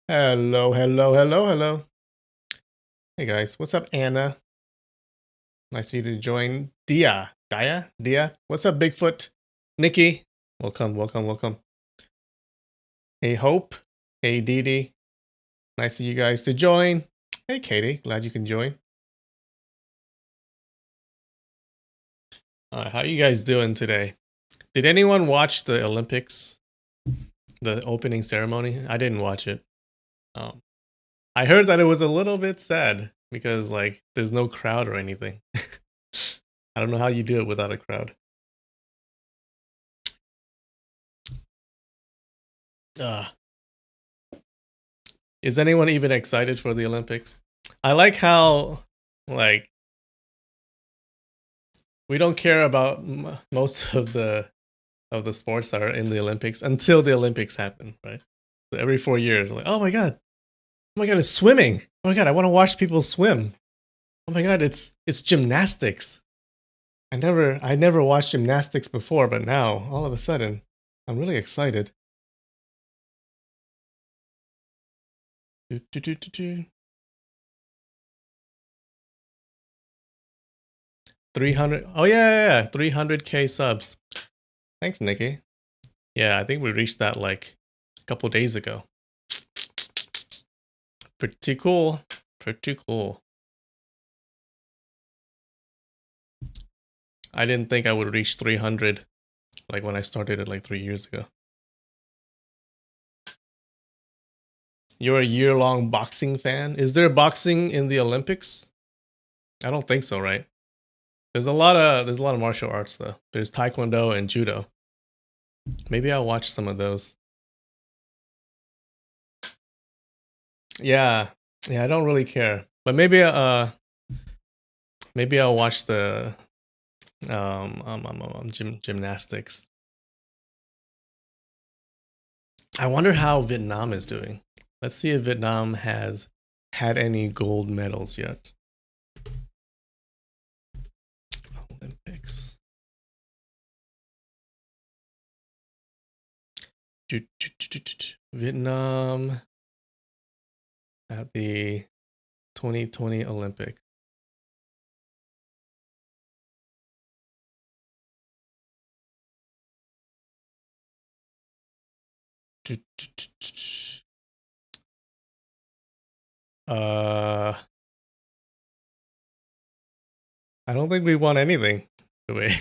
Hello, hello, hello, hello. Hey guys, what's up, Anna? Nice of you to join. Dia. What's up, Bigfoot? Nikki, welcome, welcome, welcome. Hey, Hope. Hey, Dee Dee. Nice of you guys to join. Hey, Katie, glad you can join. How you guys doing today? Did anyone watch the Olympics? The opening ceremony? I didn't watch it. Um, I heard that it was a little bit sad because like there's no crowd or anything. I don't know how you do it without a crowd. Uh, is anyone even excited for the Olympics? I like how like we don't care about most of the sports that are in the Olympics until the Olympics happen, right? So every 4 years, like, oh my god, it's swimming. Oh my god, I want to watch people swim. Oh my god, it's gymnastics. I never watched gymnastics before, but now all of a sudden, I'm really excited. Do, do, do, do, do. 300. Oh yeah. 300K subs. Thanks, Nikki. Yeah, I think we reached that like a couple days ago. Pretty cool. Pretty cool. I didn't think I would reach 300 like when I started it like 3 years ago. You're a year-long boxing fan? Is there boxing in the Olympics? I don't think so, right? There's a lot of martial arts though. There's taekwondo and judo. Maybe I'll watch some of those. Yeah. Yeah, I don't really care. But maybe I'll watch the gymnastics. I wonder how Vietnam is doing. Let's see if Vietnam has had any gold medals yet. Olympics. Vietnam at the 2020 Olympics. Uh, I don't think we won anything, do we?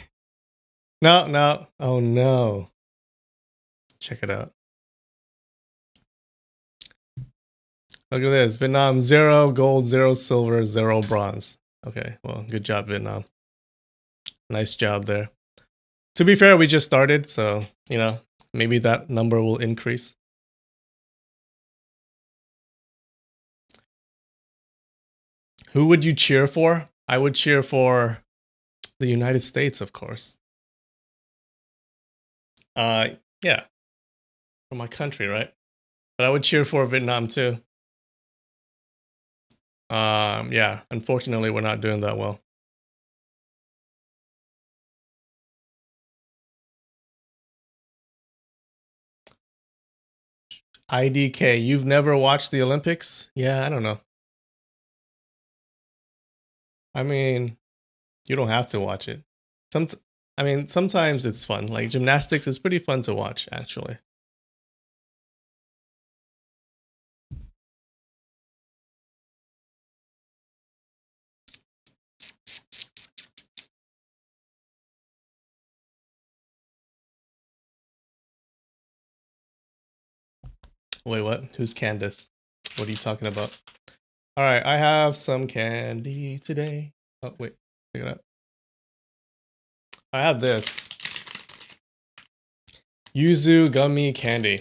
No, no. Oh no. Check it out. Look at this. Vietnam 0 gold, 0 silver, 0 bronze. Okay, well, good job, Vietnam. Nice job there. To be fair, we just started, so, maybe that number will increase. Who would you cheer for? I would cheer for the United States, of course. Yeah, for my country, right? But I would cheer for Vietnam too. Yeah, unfortunately, we're not doing that well. IDK, you've never watched the Olympics? Yeah, I don't know. I mean, you don't have to watch it. Sometimes it's fun. Like gymnastics is pretty fun to watch, actually. Wait, what? Who's Candace? What are you talking about? All right, I have some candy today. Oh, wait. Look at that. I have this. Yuzu gummy candy.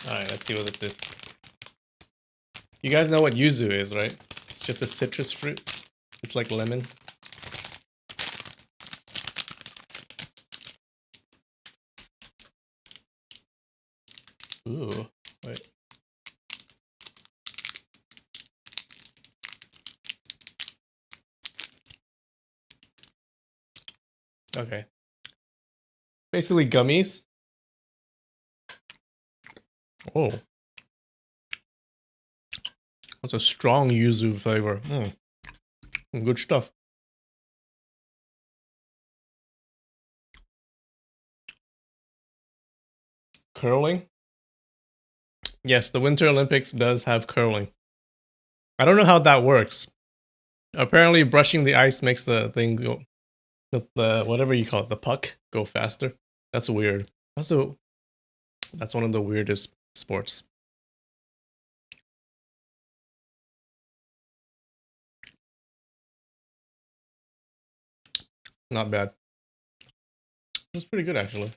All right, let's see what this is. You guys know what yuzu is, right? It's just a citrus fruit. It's like lemon. Ooh, wait. Okay. Basically gummies. Oh, that's a strong yuzu flavor. Good stuff. Curling? Yes, the Winter Olympics does have curling. I don't know how that works. Apparently, brushing the ice makes the thing go, the whatever you call it, the puck, go faster. That's weird. That's one of the weirdest sports. Not bad. It's pretty good actually.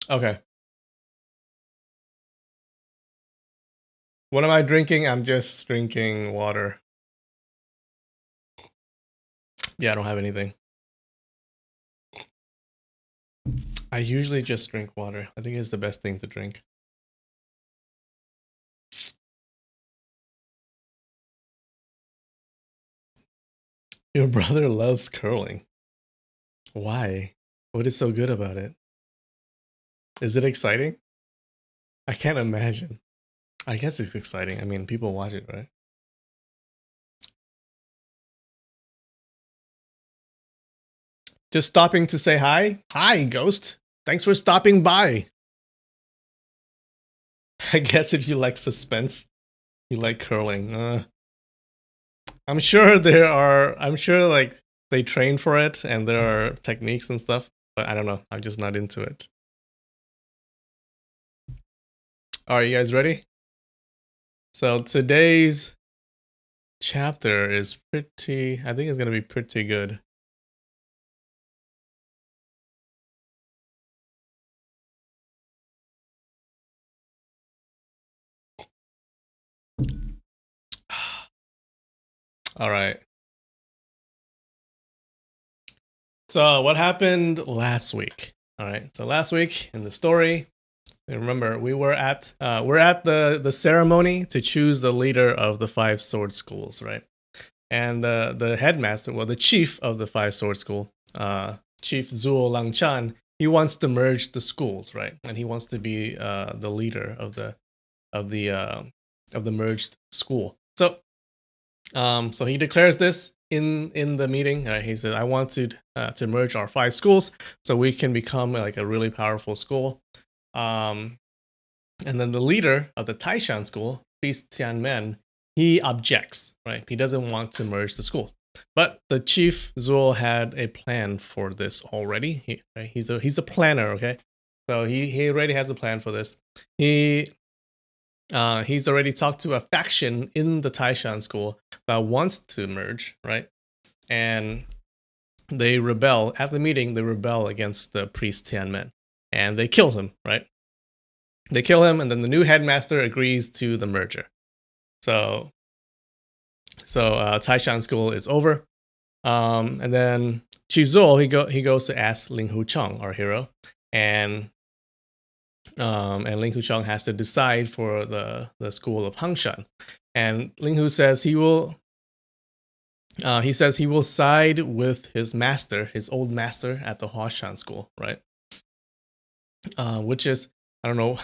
Okay. What am I drinking? I'm just drinking water. Yeah, I don't have anything. I usually just drink water. I think it's the best thing to drink. Your brother loves curling. Why? What is so good about it? Is it exciting? I can't imagine. I guess it's exciting. I mean, people watch it, right? Just stopping to say hi. Hi, Ghost. Thanks for stopping by. I guess if you like suspense, you like curling. I'm sure I'm sure like they train for it and there are techniques and stuff, but I don't know. I'm just not into it. Are you guys ready? So today's chapter is pretty, I think it's going to be pretty good. All right. So what happened last week? All right. So last week in the story, remember we're at the ceremony to choose the leader of the five sword schools, right? And the headmaster, well, the chief of the five sword school, Chief Zuo Langchan, he wants to merge the schools, right? And he wants to be the leader of the merged school. So he declares this in the meeting. He said, "I want to merge our five schools so we can become like a really powerful school." Um, and then the leader of the Taishan school, Priest Tianmen, he objects. Right, he doesn't want to merge the school. But the chief Zuo had a plan for this already. He's a planner. Okay, so he already has a plan for this. He's already talked to a faction in the Taishan school that wants to merge, right? And they rebel at the meeting. They rebel against the priest Tianmen, and they kill him, right? They kill him, and then the new headmaster agrees to the merger. So Taishan school is over, and then Chizou he goes to ask Ling Hucheng, our hero, and Ling Hucheng has to decide for the school of Hangshan. And Ling Hu says he will side with his master, his old master at the Huashan school, right? Which is, I don't know,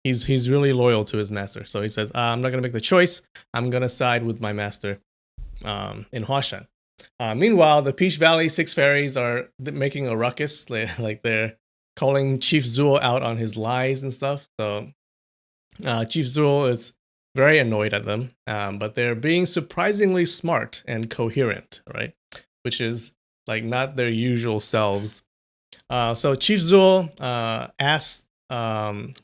he's really loyal to his master. So he says, I'm not gonna make the choice. I'm gonna side with my master in Huashan. Meanwhile, the Peach Valley Six Fairies are making a ruckus, like they're calling Chief Zuo out on his lies and stuff. So Chief Zuo is very annoyed at them, but they're being surprisingly smart and coherent, right? Which is like not their usual selves. So Chief Zuo asked Ling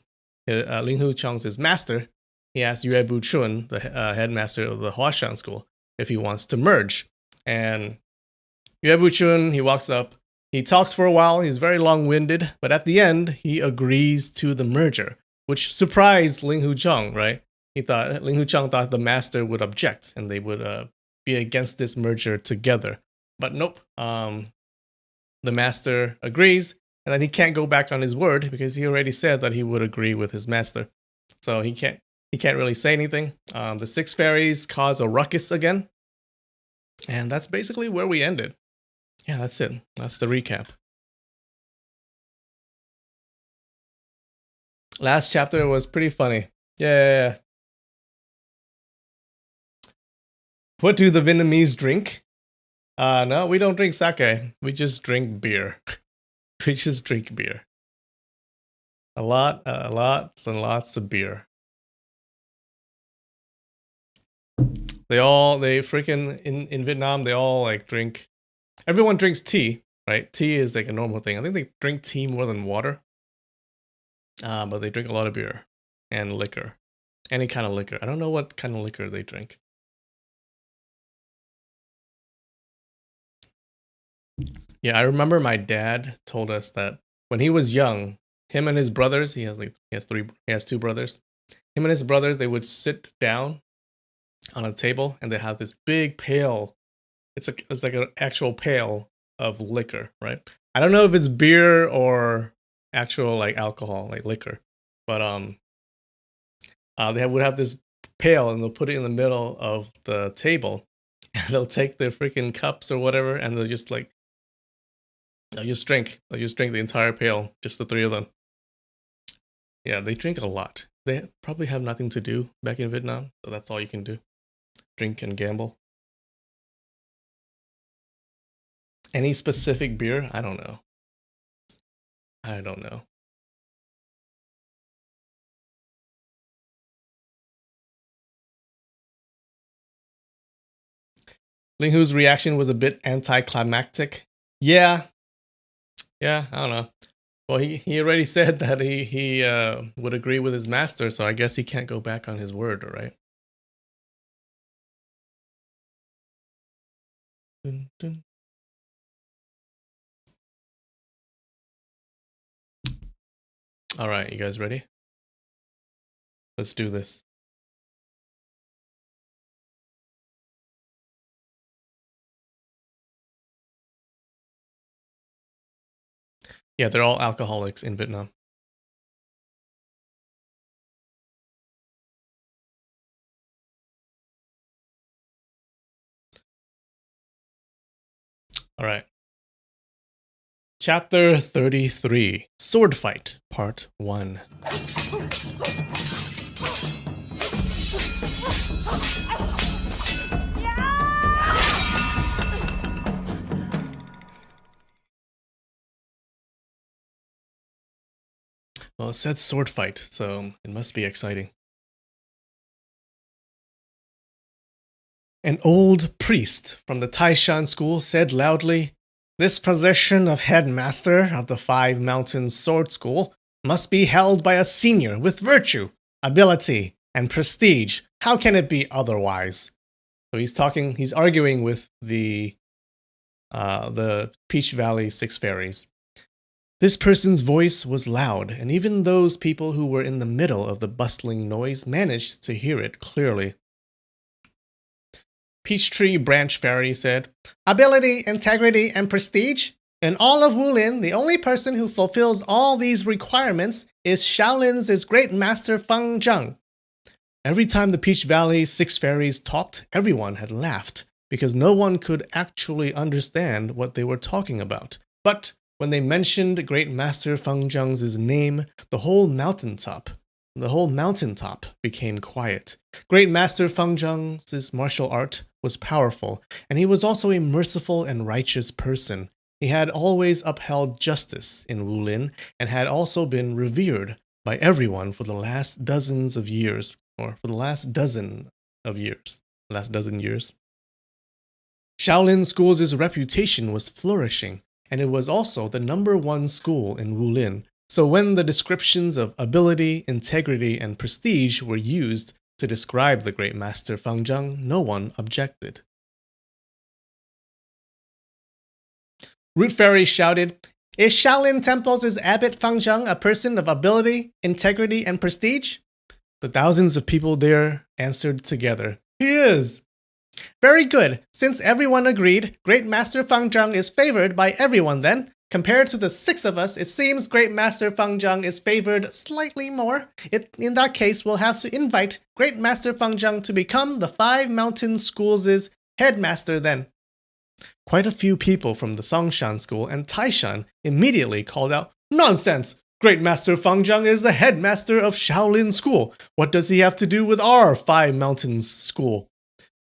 Hucheng's master, he asked Yue Buchun, the headmaster of the Huashan school, if he wants to merge. And Yue Buchun, he walks up, he talks for a while, he's very long-winded, but at the end, he agrees to the merger, which surprised Ling Hucheng, right? Ling Hucheng thought the master would object and they would be against this merger together. But nope. The master agrees, and then he can't go back on his word because he already said that he would agree with his master. So he can't really say anything. The six fairies cause a ruckus again. And that's basically where we ended. Yeah, that's it. That's the recap. Last chapter was pretty funny. Yeah. What do the Vietnamese drink? No, we don't drink sake. We just drink beer. We just drink beer. Lots and lots of beer. They freaking in Vietnam, they all like drink. Everyone drinks tea, right? Tea is like a normal thing. I think they drink tea more than water. But they drink a lot of beer and liquor. Any kind of liquor. I don't know what kind of liquor they drink. Yeah, I remember my dad told us that when he was young, him and his brothers, he has two brothers. Him and his brothers, they would sit down on a table and they have this big pail. It's like an actual pail of liquor, right? I don't know if it's beer or actual like alcohol, like liquor, but they would have this pail and they'll put it in the middle of the table, and they'll take their freaking cups or whatever, and they'll just drink. They'll just drink the entire pail, just the three of them. Yeah, they drink a lot. They probably have nothing to do back in Vietnam, so that's all you can do. Drink and gamble. Any specific beer? I don't know. Ling Hu's reaction was a bit anticlimactic. Yeah, I don't know. Well, he already said that he would agree with his master, so I guess he can't go back on his word, right? Dun, dun. All right, you guys ready? Let's do this. Yeah, they're all alcoholics in Vietnam. All right. Chapter 33, Sword Fight, Part 1. Well, it said sword fight, so it must be exciting. An old priest from the Taishan school said loudly, "This position of headmaster of the Five Mountains Sword School must be held by a senior with virtue, ability, and prestige. How can it be otherwise?" So he's arguing with the Peach Valley Six Fairies. This person's voice was loud, and even those people who were in the middle of the bustling noise managed to hear it clearly. Peachtree Branch Fairy said, "Ability, integrity, and prestige? In all of Wulin, the only person who fulfills all these requirements is Shaolin's great master Feng Zheng." Every time the Peach Valley Six Fairies talked, everyone had laughed, because no one could actually understand what they were talking about. But when they mentioned Great Master Feng Zheng's name, the whole mountaintop became quiet. Great Master Feng Zheng's martial art was powerful, and he was also a merciful and righteous person. He had always upheld justice in Wulin, and had also been revered by everyone for the last dozen years. Shaolin School's reputation was flourishing, and it was also the #1 school in Wulin. So when the descriptions of ability, integrity, and prestige were used to describe the great master Feng Zheng, no one objected. Root Fairy shouted, "Is Shaolin Temple's abbot Feng Zheng a person of ability, integrity, and prestige?" The thousands of people there answered together, "He is." "Very good. Since everyone agreed, Great Master Feng Zheng is favored by everyone then. Compared to the 6 of us, it seems Great Master Feng Zheng is favored slightly more. In that case, we'll have to invite Great Master Feng Zheng to become the Five Mountain School's headmaster then." Quite a few people from the Songshan School and Taishan immediately called out, "Nonsense! Great Master Fang Zhang is the headmaster of Shaolin School. What does he have to do with our Five Mountains School?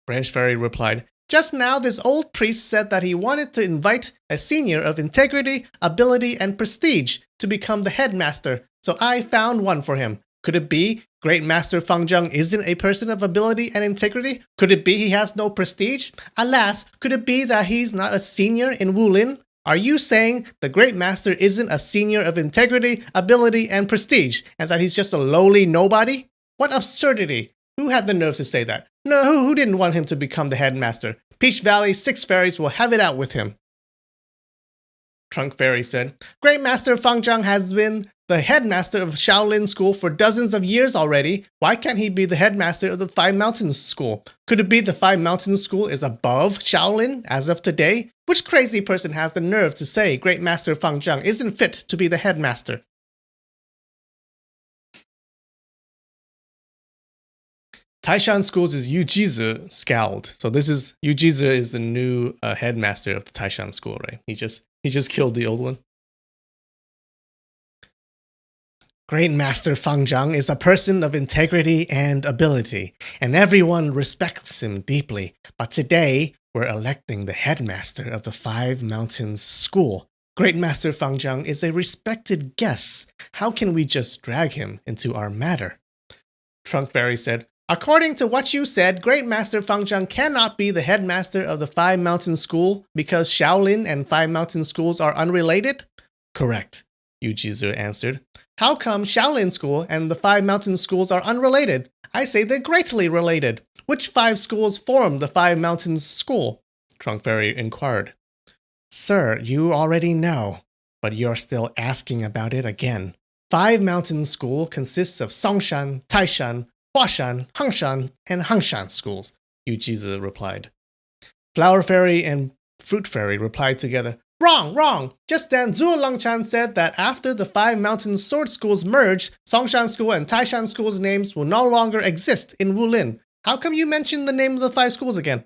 Branch Fairy replied, just now this old priest said that he wanted to invite a senior of integrity, ability, and prestige to become the headmaster, so I found one for him. Could it be Great Master Fang Zhang isn't a person of ability and integrity? Could it be he has no prestige? Alas, could it be that he's not a senior in Wulin? Are you saying the Great Master isn't a senior of integrity, ability, and prestige, and that he's just a lowly nobody? What absurdity! Who had the nerve to say that? No, who didn't want him to become the headmaster? Peach Valley 6 fairies will have it out with him. Trunk Fairy said, Great Master Fang Zhang has been the headmaster of Shaolin School for dozens of years already. Why can't he be the headmaster of the Five Mountains School? Could it be the Five Mountains School is above Shaolin as of today? Which crazy person has the nerve to say Great Master Fang Zhang isn't fit to be the headmaster? Taishan Schools' Yu Jizi scowled. So this is Yu Jizi is the new headmaster of the Taishan School, right? He just killed the old one. Great Master Fang Zhang is a person of integrity and ability, and everyone respects him deeply. But today, we're electing the headmaster of the Five Mountains School. Great Master Fang Zhang is a respected guest. How can we just drag him into our matter? Trunk Fairy said, according to what you said, Great Master Fang Zhang cannot be the headmaster of the Five Mountain School because Shaolin and Five Mountain Schools are unrelated? Correct, Yu Jizi answered. How come Shaolin School and the Five Mountain Schools are unrelated? I say they're greatly related. Which 5 schools form the Five Mountains School? Trunk Fairy inquired. Sir, you already know, but you're still asking about it again. Five Mountain School consists of Songshan, Taishan, Huashan, Hangshan, and Hangshan schools, Yu Jizi replied. Flower Fairy and Fruit Fairy replied together, Wrong! Just then, Zhuo Longchan said that after the Five Mountain Sword Schools merged, Songshan School and Taishan School's names will no longer exist in Wulin. How come you mentioned the name of the 5 schools again?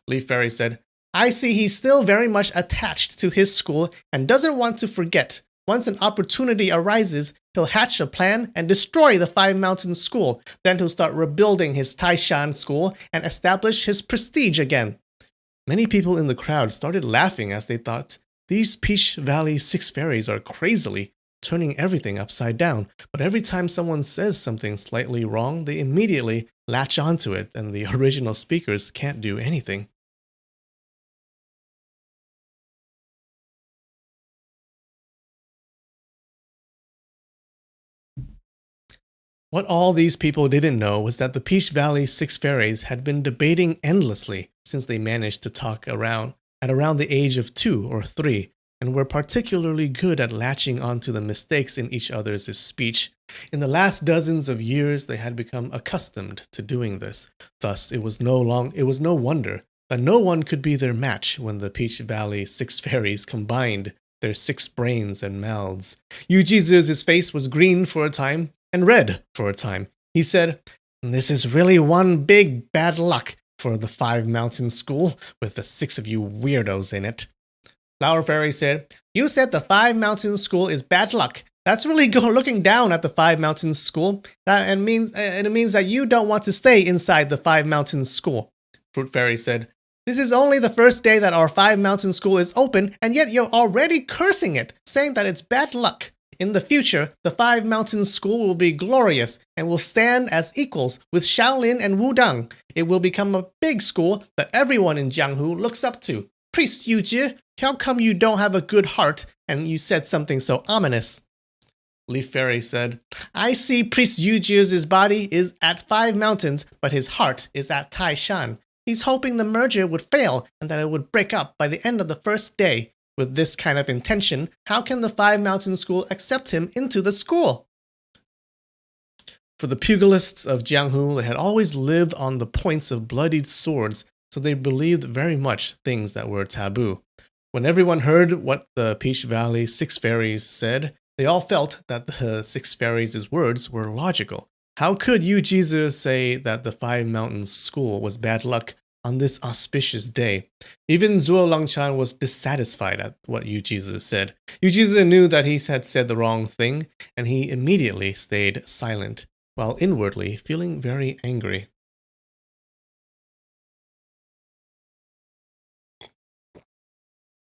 Leaf Fairy said, I see he's still very much attached to his school and doesn't want to forget. Once an opportunity arises, he'll hatch a plan and destroy the Five Mountain School. Then he'll start rebuilding his Taishan School and establish his prestige again. Many people in the crowd started laughing as they thought, these Peach Valley 6 fairies are crazily turning everything upside down. But every time someone says something slightly wrong, they immediately latch onto it, and the original speakers can't do anything. What all these people didn't know was that the Peach Valley 6 fairies had been debating endlessly since they managed to talk at around the age of 2 or 3, and were particularly good at latching onto the mistakes in each other's speech. In the last dozens of years, they had become accustomed to doing this. Thus, it was no wonder that no one could be their match when the Peach Valley 6 fairies combined their 6 brains and mouths. Yu Jizi's face was green for a time, and red for a time. He said, this is really one big bad luck for the Five Mountain School with the 6 of you weirdos in it. Flower Fairy said, you said the Five Mountain School is bad luck. That's really looking down at the Five Mountain School. It means that you don't want to stay inside the Five Mountain School. Fruit Fairy said, this is only the first day that our Five Mountain School is open, and yet you're already cursing it, saying that it's bad luck. In the future, the Five Mountain School will be glorious and will stand as equals with Shaolin and Wudang. It will become a big school that everyone in Jianghu looks up to. Priest Yu Ji, how come you don't have a good heart and you said something so ominous? Leaf Fairy said, I see Priest Yu Ji's body is at Five Mountains, but his heart is at Taishan. He's hoping the merger would fail and that it would break up by the end of the first day. With this kind of intention, how can the Five Mountain School accept him into the school? For the pugilists of Jianghu, they had always lived on the points of bloodied swords, so they believed very much things that were taboo. When everyone heard what the Peach Valley 6 fairies said, they all felt that the 6 fairies' words were logical. How could Yu Jizi say that the Five Mountain School was bad luck on this auspicious day. Even Zuo Langchan was dissatisfied at what Yu Jizu said. Yu Jizu knew that he had said the wrong thing, and he immediately stayed silent, while inwardly feeling very angry.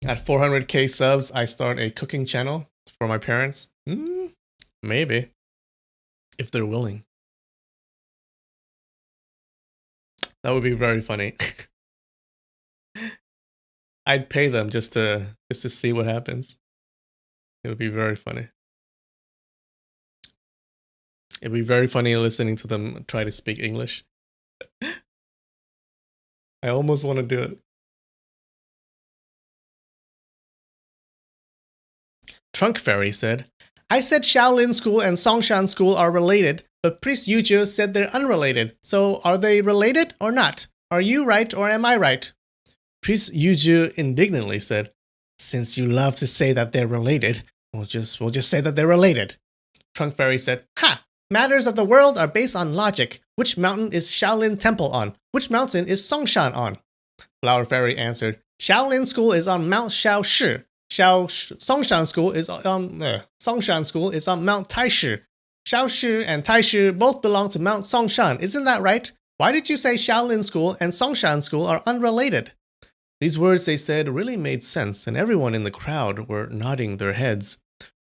At 400k subs, I start a cooking channel for my parents. Maybe. If they're willing. That would be very funny. I'd pay them just to see what happens. It would be very funny. It'd be very funny listening to them try to speak English. I almost want to do it. Trunk Fairy said, I said Shaolin School and Songshan School are related, but Priest Yuju said they're unrelated. So are they related or not? Are you right or am I right? Priest Yuju indignantly said, since you love to say that they're related, we'll just say that they're related. Trunk Fairy said, ha! Matters of the world are based on logic. Which mountain is Shaolin Temple on? Which mountain is Songshan on? Flower Fairy answered, Shaolin School is on Mount Shaoshi. Songshan School is on Mount Taishi. Shaoshi and Taishi both belong to Mount Songshan. Isn't that right? Why did you say Shaolin School and Songshan School are unrelated? These words they said really made sense, and everyone in the crowd were nodding their heads.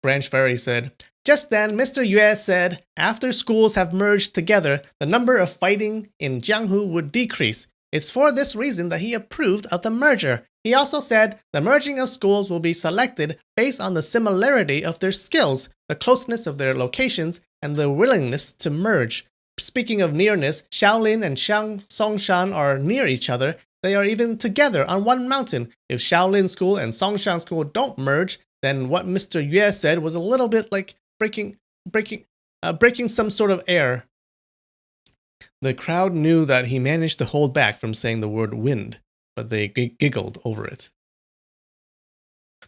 Branch Fairy said, just then, Mr. Yue said, after schools have merged together, the number of fighting in Jianghu would decrease. It's for this reason that he approved of the merger. He also said the merging of schools will be selected based on the similarity of their skills, the closeness of their locations, and the willingness to merge. Speaking of nearness, Shaolin and Songshan are near each other. They are even together on one mountain. If Shaolin School and Songshan School don't merge, then what Mr. Yue said was a little bit like breaking some sort of air. The crowd knew that he managed to hold back from saying the word wind, but they giggled over it.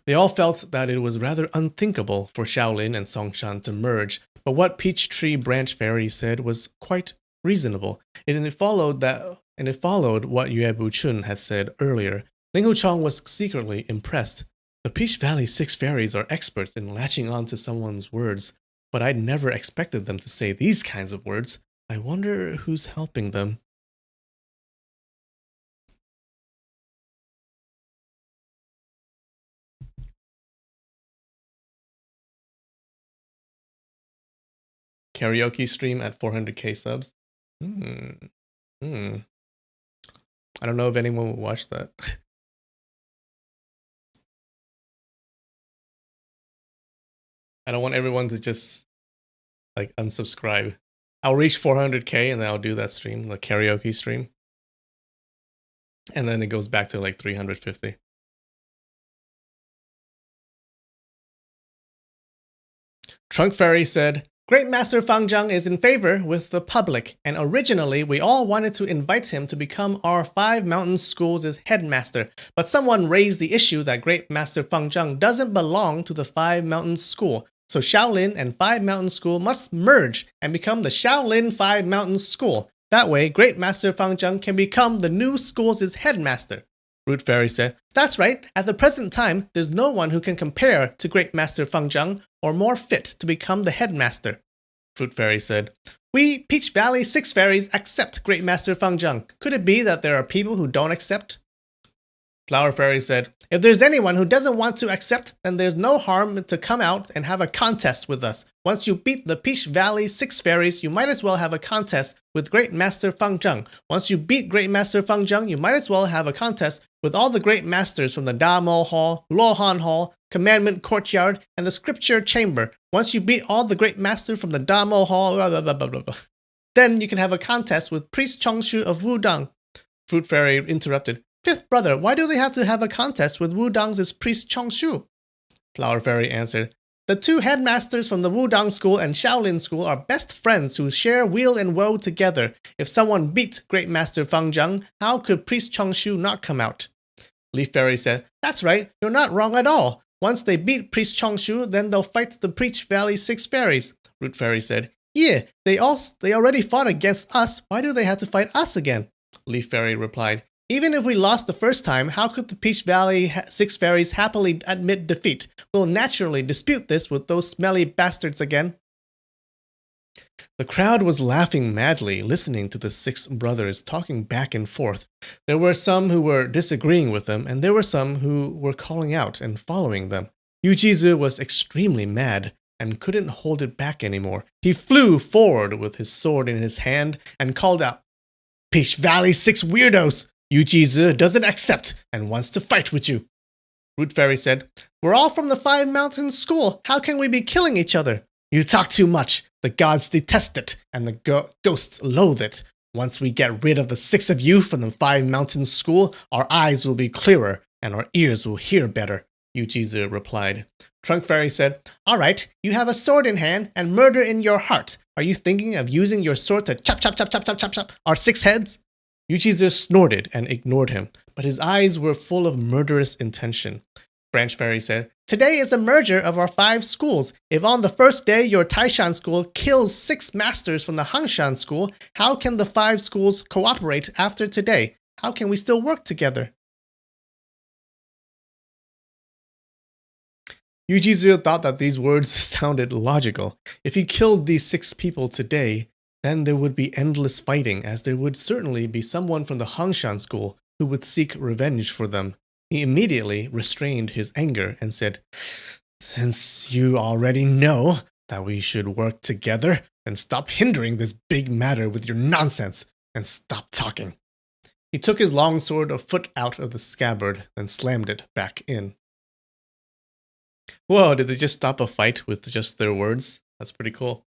They all felt that it was rather unthinkable for Shaolin and Songshan to merge, but what Peach Tree Branch Fairy said was quite reasonable, and it followed what Yue Buchun had said earlier. Ling Huchong was secretly impressed. The Peach Valley Six Fairies are experts in latching on to someone's words, but I'd never expected them to say these kinds of words. I wonder who's helping them. Karaoke stream at 400k subs? I don't know if anyone will watch that. I don't want everyone to just like unsubscribe. I'll reach 400k and then I'll do that stream, the karaoke stream. And then it goes back to like 350. Trunk Fairy said, Great Master Fang Zhang is in favor with the public, and originally we all wanted to invite him to become our Five Mountain Schools' headmaster, but someone raised the issue that Great Master Fang Zhang doesn't belong to the Five Mountain School, so Shaolin and Five Mountain School must merge and become the Shaolin Five Mountain School. That way, Great Master Fang Zhang can become the new school's headmaster. Root Fairy said, That's right, at the present time, there's no one who can compare to Great Master Fang Zhang or more fit to become the headmaster. Fruit Fairy said, We, Peach Valley Six Fairies, accept Great Master Fang Zhang. Could it be that there are people who don't accept? Flower Fairy said, If there's anyone who doesn't want to accept, then there's no harm to come out and have a contest with us. Once you beat the Peach Valley Six Fairies, you might as well have a contest with Great Master Fang Zhang. Once you beat Great Master Fang Zhang, you might as well have a contest with all the great masters from the Damo Hall, Luohan Hall, Commandment Courtyard, and the Scripture Chamber. Once you beat all the great masters from the Damo Hall, blah, blah, blah, blah, blah. Then you can have a contest with Priest Chongshu of Wudang. Fruit Fairy interrupted. Fifth brother, why do they have to have a contest with Wudang's Priest Chongshu? Flower Fairy answered, The two headmasters from the Wudang School and Shaolin School are best friends who share weal and woe together. If someone beat Great Master Fang Zhang, how could Priest Chongshu not come out? Leaf Fairy said, That's right, you're not wrong at all. Once they beat Priest Chongshu, then they'll fight the Peach Valley Six Fairies. Root Fairy said, Yeah, they already fought against us. Why do they have to fight us again? Leaf Fairy replied, Even if we lost the first time, how could the Peach Valley Six Fairies happily admit defeat? We'll naturally dispute this with those smelly bastards again. The crowd was laughing madly, listening to the six brothers talking back and forth. There were some who were disagreeing with them, and there were some who were calling out and following them. Yujizu was extremely mad and couldn't hold it back anymore. He flew forward with his sword in his hand and called out, "Peach Valley Six Weirdos! Yujizu doesn't accept and wants to fight with you." Root Fairy said, "We're all from the Five Mountains School. How can we be killing each other?" "You talk too much. The gods detest it, and the ghosts loathe it. Once we get rid of the six of you from the Five Mountains School, our eyes will be clearer, and our ears will hear better," Yujizu replied. Trunk Fairy said, "All right, you have a sword in hand and murder in your heart. Are you thinking of using your sword to chop our six heads?" Yujizu snorted and ignored him, but his eyes were full of murderous intention. Branch Fairy said, "Today is a merger of our 5 schools. If on the first day your Taishan school kills 6 masters from the Hangshan school, how can the 5 schools cooperate after today? How can we still work together?" Yujizu thought that these words sounded logical. If he killed these 6 people today, then there would be endless fighting, as there would certainly be someone from the Hangshan school who would seek revenge for them. He immediately restrained his anger and said, "Since you already know that we should work together, then stop hindering this big matter with your nonsense and stop talking." He took his long sword a foot out of the scabbard, then slammed it back in. Whoa, did they just stop a fight with just their words? That's pretty cool.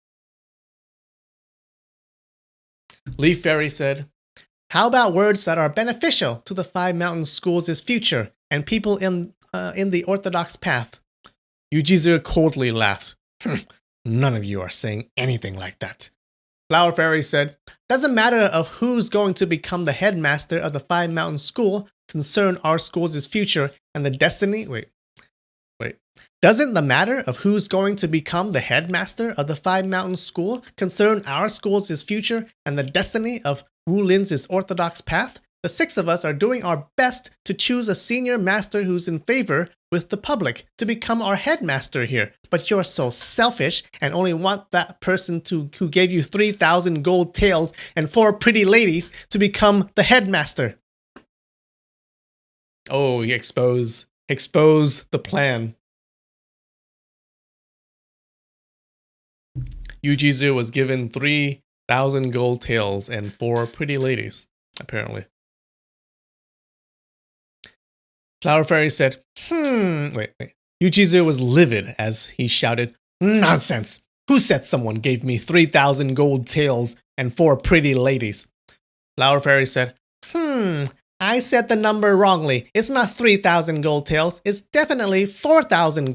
Leaf Fairy said, "How about words that are beneficial to the Five Mountain Schools' future and people in the orthodox path?" Yujizu coldly laughed. "None of you are saying anything like that." Flower Fairy said, "Doesn't matter of who's going to become the headmaster of the Five Mountain School concern our school's future and the destiny." Wait. Doesn't the matter of who's going to become the headmaster of the Five Mountain School concern our school's future and the destiny of Wulin's orthodox path? The 6 of us are doing our best to choose a senior master who's in favor with the public to become our headmaster here. But you're so selfish and only want that person who gave you 3,000 gold tails and 4 pretty ladies to become the headmaster. Oh, he exposed the plan. Yujizu was given 3,000 gold tails and 4 pretty ladies, apparently. Flower Fairy said, wait. Yujizu was livid as he shouted, "Nonsense! Who said someone gave me 3,000 gold tails and 4 pretty ladies?" Flower Fairy said, I said the number wrongly. It's not 3,000 gold tails. It's definitely 4,000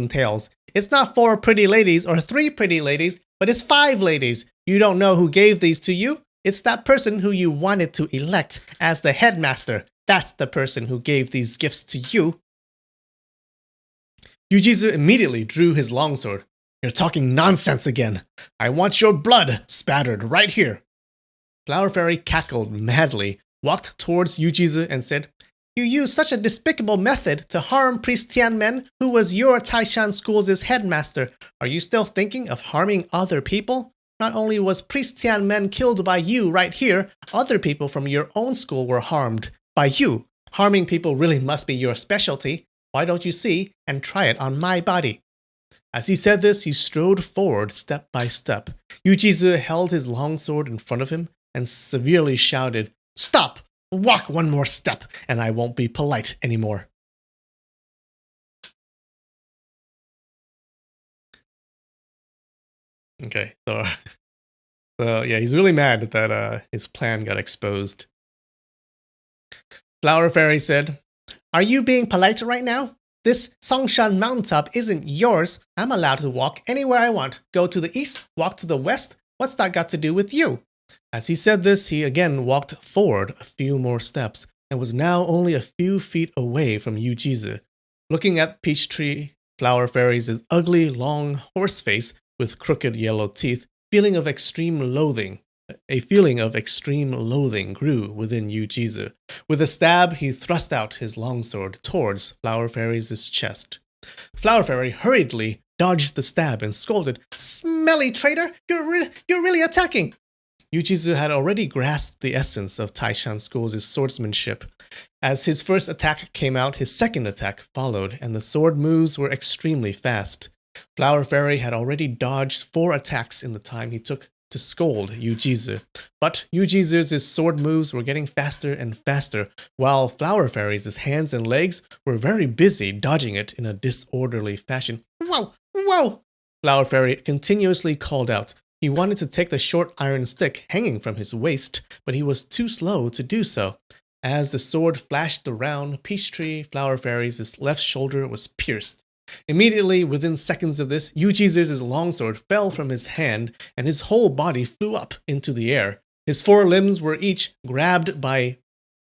tails. It's not 4 pretty ladies or 3 pretty ladies, but it's 5 ladies. You don't know who gave these to you? It's that person who you wanted to elect as the headmaster. That's the person who gave these gifts to you. Yujizu immediately drew his longsword. "You're talking nonsense again. I want your blood spattered right here." Flower Fairy cackled madly, walked towards Yujizu and said, "You used such a despicable method to harm Priest Tianmen, who was your Taishan school's headmaster. Are you still thinking of harming other people? Not only was Priest Tianmen killed by you right here, other people from your own school were harmed by you. Harming people really must be your specialty. Why don't you see and try it on my body?" As he said this, he strode forward step by step. Yujizu held his longsword in front of him and severely shouted, "Stop! Walk one more step, and I won't be polite anymore." Okay, so yeah, he's really mad that his plan got exposed. Flower Fairy said, "Are you being polite right now? This Songshan mountaintop isn't yours. I'm allowed to walk anywhere I want. Go to the east, walk to the west. What's that got to do with you?" As he said this, he again walked forward a few more steps and was now only a few feet away from Yujizu. Looking at Peach Tree Flower Fairy's ugly, long horse face with crooked yellow teeth, feeling of extreme loathing A feeling of extreme loathing grew within Yu Jizu. With a stab, he thrust out his longsword towards Flower Fairy's chest. Flower Fairy hurriedly dodged the stab and scolded, "Smelly traitor! You're really attacking!" Yu Jizu had already grasped the essence of Taishan School's swordsmanship. As his first attack came out, his second attack followed, and the sword moves were extremely fast. Flower Fairy had already dodged 4 attacks in the time he took to scold Yu Jizu. But Yu Jizu's sword moves were getting faster and faster, while Flower Fairy's hands and legs were very busy dodging it in a disorderly fashion. "Wow! Wow!" Flower Fairy continuously called out. He wanted to take the short iron stick hanging from his waist, but he was too slow to do so. As the sword flashed around Peachtree Flower Fairy's left shoulder was pierced. Immediately, within seconds of this, Yu Jizu's longsword fell from his hand, and his whole body flew up into the air. His 4 limbs were each grabbed by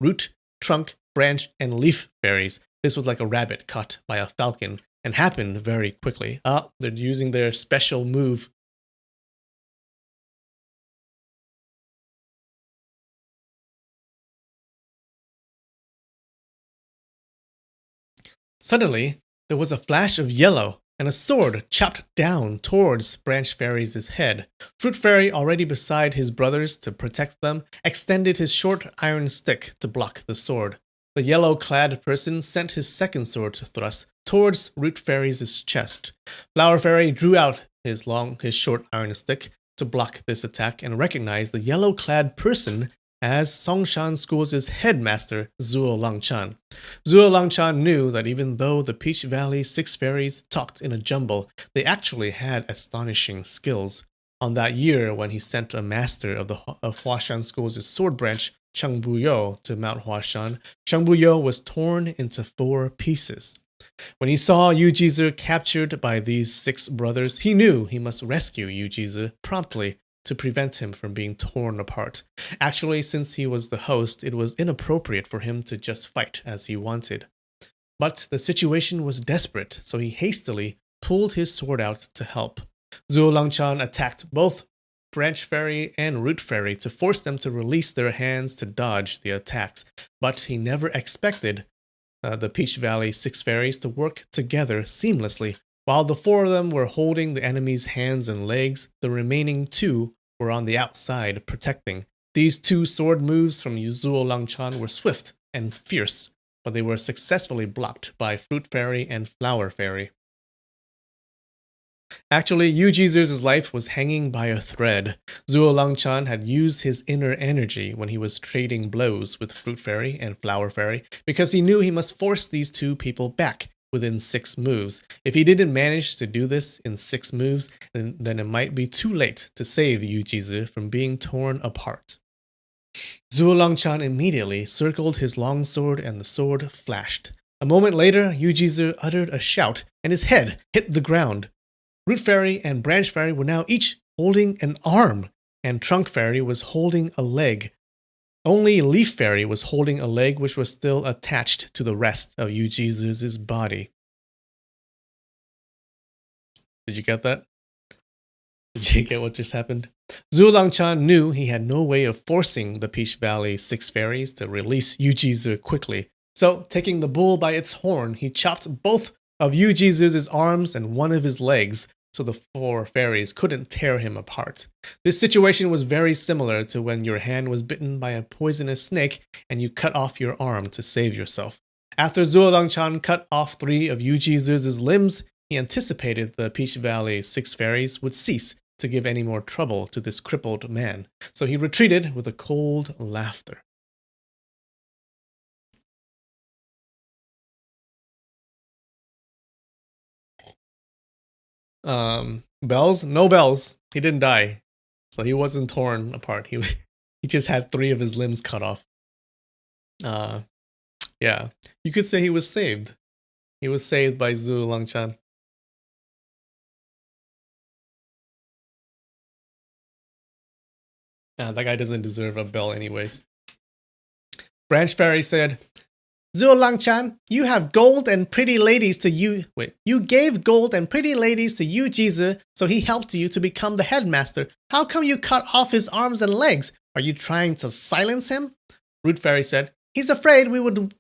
root, trunk, branch, and leaf fairies. This was like a rabbit caught by a falcon, and happened very quickly. They're using their special move. Suddenly, there was a flash of yellow, and a sword chopped down towards Branch Fairy's head. Fruit Fairy, already beside his brothers to protect them, extended his short iron stick to block the sword. The yellow-clad person sent his second sword to thrust towards Root Fairy's chest. Flower Fairy drew out his short iron stick to block this attack and recognized the yellow-clad person as Songshan School's headmaster, Zuo Langchan. Zuo Langchan knew that even though the Peach Valley 6 fairies talked in a jumble, they actually had astonishing skills. On that year, when he sent a master of Huashan School's sword branch, Cheng Buyo, to Mount Huashan, Cheng Buyo was torn into 4 pieces. When he saw Yu Jizu captured by these 6 brothers, he knew he must rescue Yu Jizu promptly to prevent him from being torn apart. Actually, since he was the host, it was inappropriate for him to just fight as he wanted. But the situation was desperate, so he hastily pulled his sword out to help. Zuo Langchan attacked both Branch Fairy and Root Fairy to force them to release their hands to dodge the attacks, but he never expected the Peach Valley 6 fairies to work together seamlessly. While the 4 of them were holding the enemy's hands and legs, the remaining 2 were on the outside protecting. These 2 sword moves from Zuo Langchan were swift and fierce, but they were successfully blocked by Fruit Fairy and Flower Fairy. Actually, Yu Jizu's life was hanging by a thread. Zuo Langchan had used his inner energy when he was trading blows with Fruit Fairy and Flower Fairy because he knew he must force these 2 people back within 6 moves. If he didn't manage to do this in 6 moves, then it might be too late to save Yu Jizu from being torn apart. Zuo Langchan immediately circled his longsword and the sword flashed. A moment later, Yu Jizu uttered a shout and his head hit the ground. Root Fairy and Branch Fairy were now each holding an arm, and Trunk Fairy was holding a leg. Only Leaf Fairy was holding a leg which was still attached to the rest of Yu Jizu's body. Did you get that? Did you get what just happened? Zuo Langchan knew he had no way of forcing the Peach Valley 6 fairies to release Yu Jizu quickly. So, taking the bull by its horn, he chopped both of Yu Jizu's arms and one of his legs, so the 4 fairies couldn't tear him apart. This situation was very similar to when your hand was bitten by a poisonous snake and you cut off your arm to save yourself. After Zuo Langchan cut off 3 of Yu Jizu's limbs, he anticipated the Peach Valley 6 fairies would cease to give any more trouble to this crippled man, so he retreated with a cold laughter. Bells? No bells. He didn't die. So he wasn't torn apart. He just had 3 of his limbs cut off. Yeah. You could say he was saved. He was saved by Zuo Langchan. That guy doesn't deserve a bell anyways. Branch Fairy said, Zhuo Langchan, you have gold and pretty ladies to you. Wait, you gave gold and pretty ladies to Yu Jizi, so he helped you to become the headmaster. How come you cut off his arms and legs? Are you trying to silence him? Root Fairy said, He's afraid we would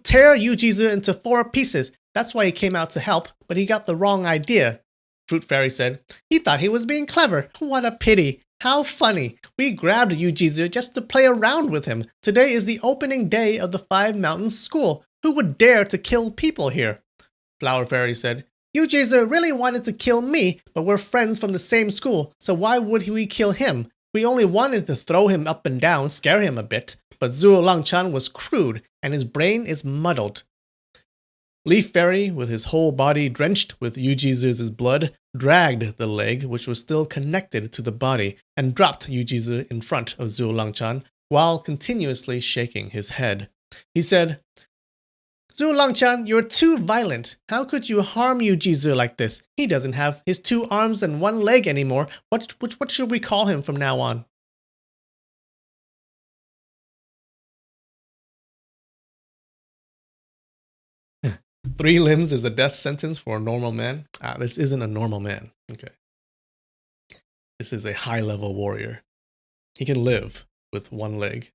tear Yu Jizi into 4 pieces. That's why he came out to help, but he got the wrong idea. Fruit Fairy said, He thought he was being clever. What a pity. How funny. We grabbed Yu Jizi just to play around with him. Today is the opening day of the Five Mountains School. Who would dare to kill people here? Flower Fairy said, Yu Jizi really wanted to kill me, but we're friends from the same school, so why would we kill him? We only wanted to throw him up and down, scare him a bit, but Zhuo Langchan was crude, and his brain is muddled. Leaf Fairy, with his whole body drenched with Yu Jizi's blood, dragged the leg, which was still connected to the body, and dropped Yu Jizi in front of Zhuo Langchan, while continuously shaking his head. He said, Zhuo Langchan, you're too violent. How could you harm Yu Jizi like this? He doesn't have his 2 arms and 1 leg anymore. What should we call him from now on? Three limbs is a death sentence for a normal man? This isn't a normal man. Okay. This is a high-level warrior. He can live with 1 leg.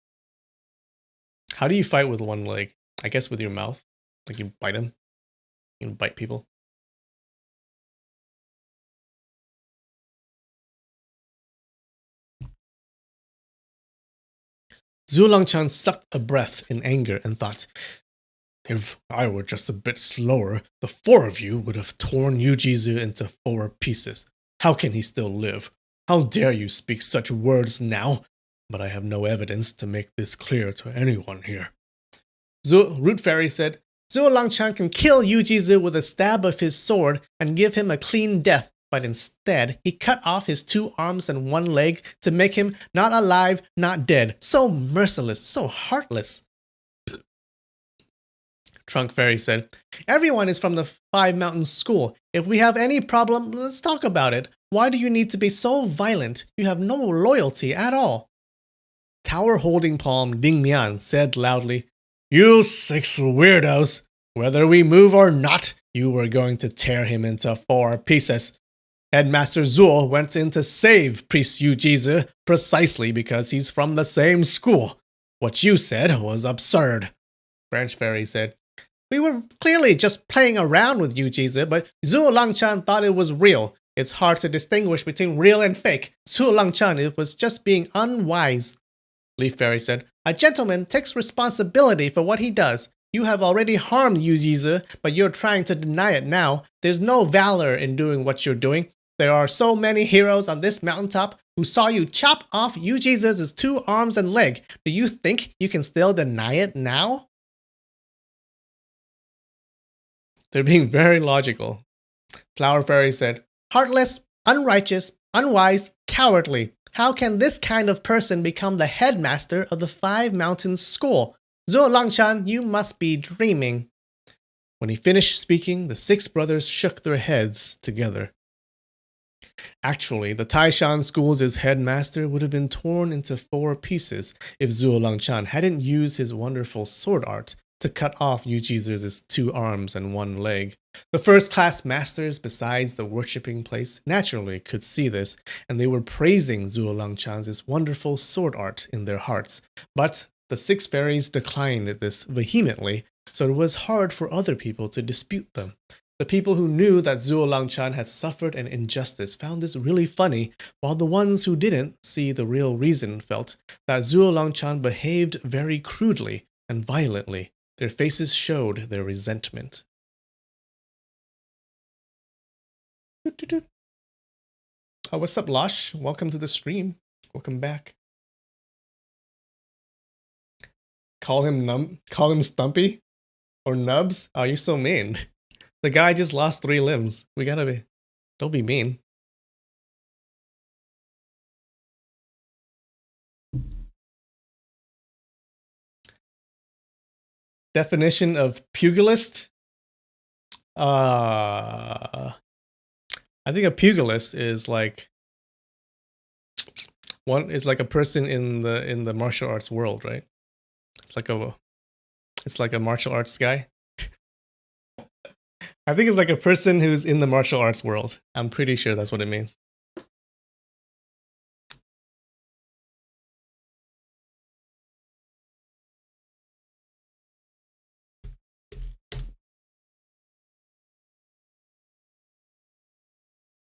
How do you fight with 1 leg? I guess with your mouth. Like you bite him. You can bite people. Zhuo Langchan sucked a breath in anger and thought, If I were just a bit slower, the 4 of you would have torn Yu Jizi into 4 pieces. How can he still live? How dare you speak such words now? But I have no evidence to make this clear to anyone here. Root Fairy said, Zhuo Langchan can kill Yu Jizi with a stab of his sword and give him a clean death, but instead he cut off his 2 arms and 1 leg to make him not alive, not dead. So merciless, so heartless. Trunk Fairy said, Everyone is from the Five Mountains School. If we have any problem, let's talk about it. Why do you need to be so violent? You have no loyalty at all. Tower Holding Palm Ding Mian said loudly, You 6 weirdos! Whether we move or not, you were going to tear him into 4 pieces. Headmaster Zhuo went in to save Priest Yu Jizi precisely because he's from the same school. What you said was absurd. Branch Fairy said, We were clearly just playing around with Yu Jizi, but Zhuo Langchan thought it was real. It's hard to distinguish between real and fake. Zhuo Langchan was just being unwise. Leaf Fairy said, A gentleman takes responsibility for what he does. You have already harmed Yu Jizi, but you're trying to deny it now. There's no valor in doing what you're doing. There are so many heroes on this mountaintop who saw you chop off Yu Jizi's 2 arms and leg. Do you think you can still deny it now? They're being very logical. Flower Fairy said, Heartless, unrighteous, unwise, cowardly. How can this kind of person become the headmaster of the Five Mountains School? Zhuo Langchan, you must be dreaming. When he finished speaking, the 6 brothers shook their heads together. Actually, the Taishan School's headmaster would have been torn into 4 pieces if Zhuo Langchan hadn't used his wonderful sword art to cut off Yu Jizi's 2 arms and 1 leg. The first-class masters, besides the worshipping place, naturally could see this, and they were praising Zhuo Langchan's wonderful sword art in their hearts. But the 6 fairies declined this vehemently, so it was hard for other people to dispute them. The people who knew that Zhuo Langchan had suffered an injustice found this really funny, while the ones who didn't see the real reason felt that Zhuo Langchan behaved very crudely and violently. Their faces showed their resentment. What's up, Losh? Welcome to the stream. Welcome back. Call him Stumpy? Or Nubs? Oh, you're so mean. The guy just lost 3 limbs. Don't be mean. Definition of pugilist? I think a pugilist is like a person in the martial arts world, right? It's like It's like a martial arts guy. I think it's like a person who's in the martial arts world. I'm pretty sure that's what it means.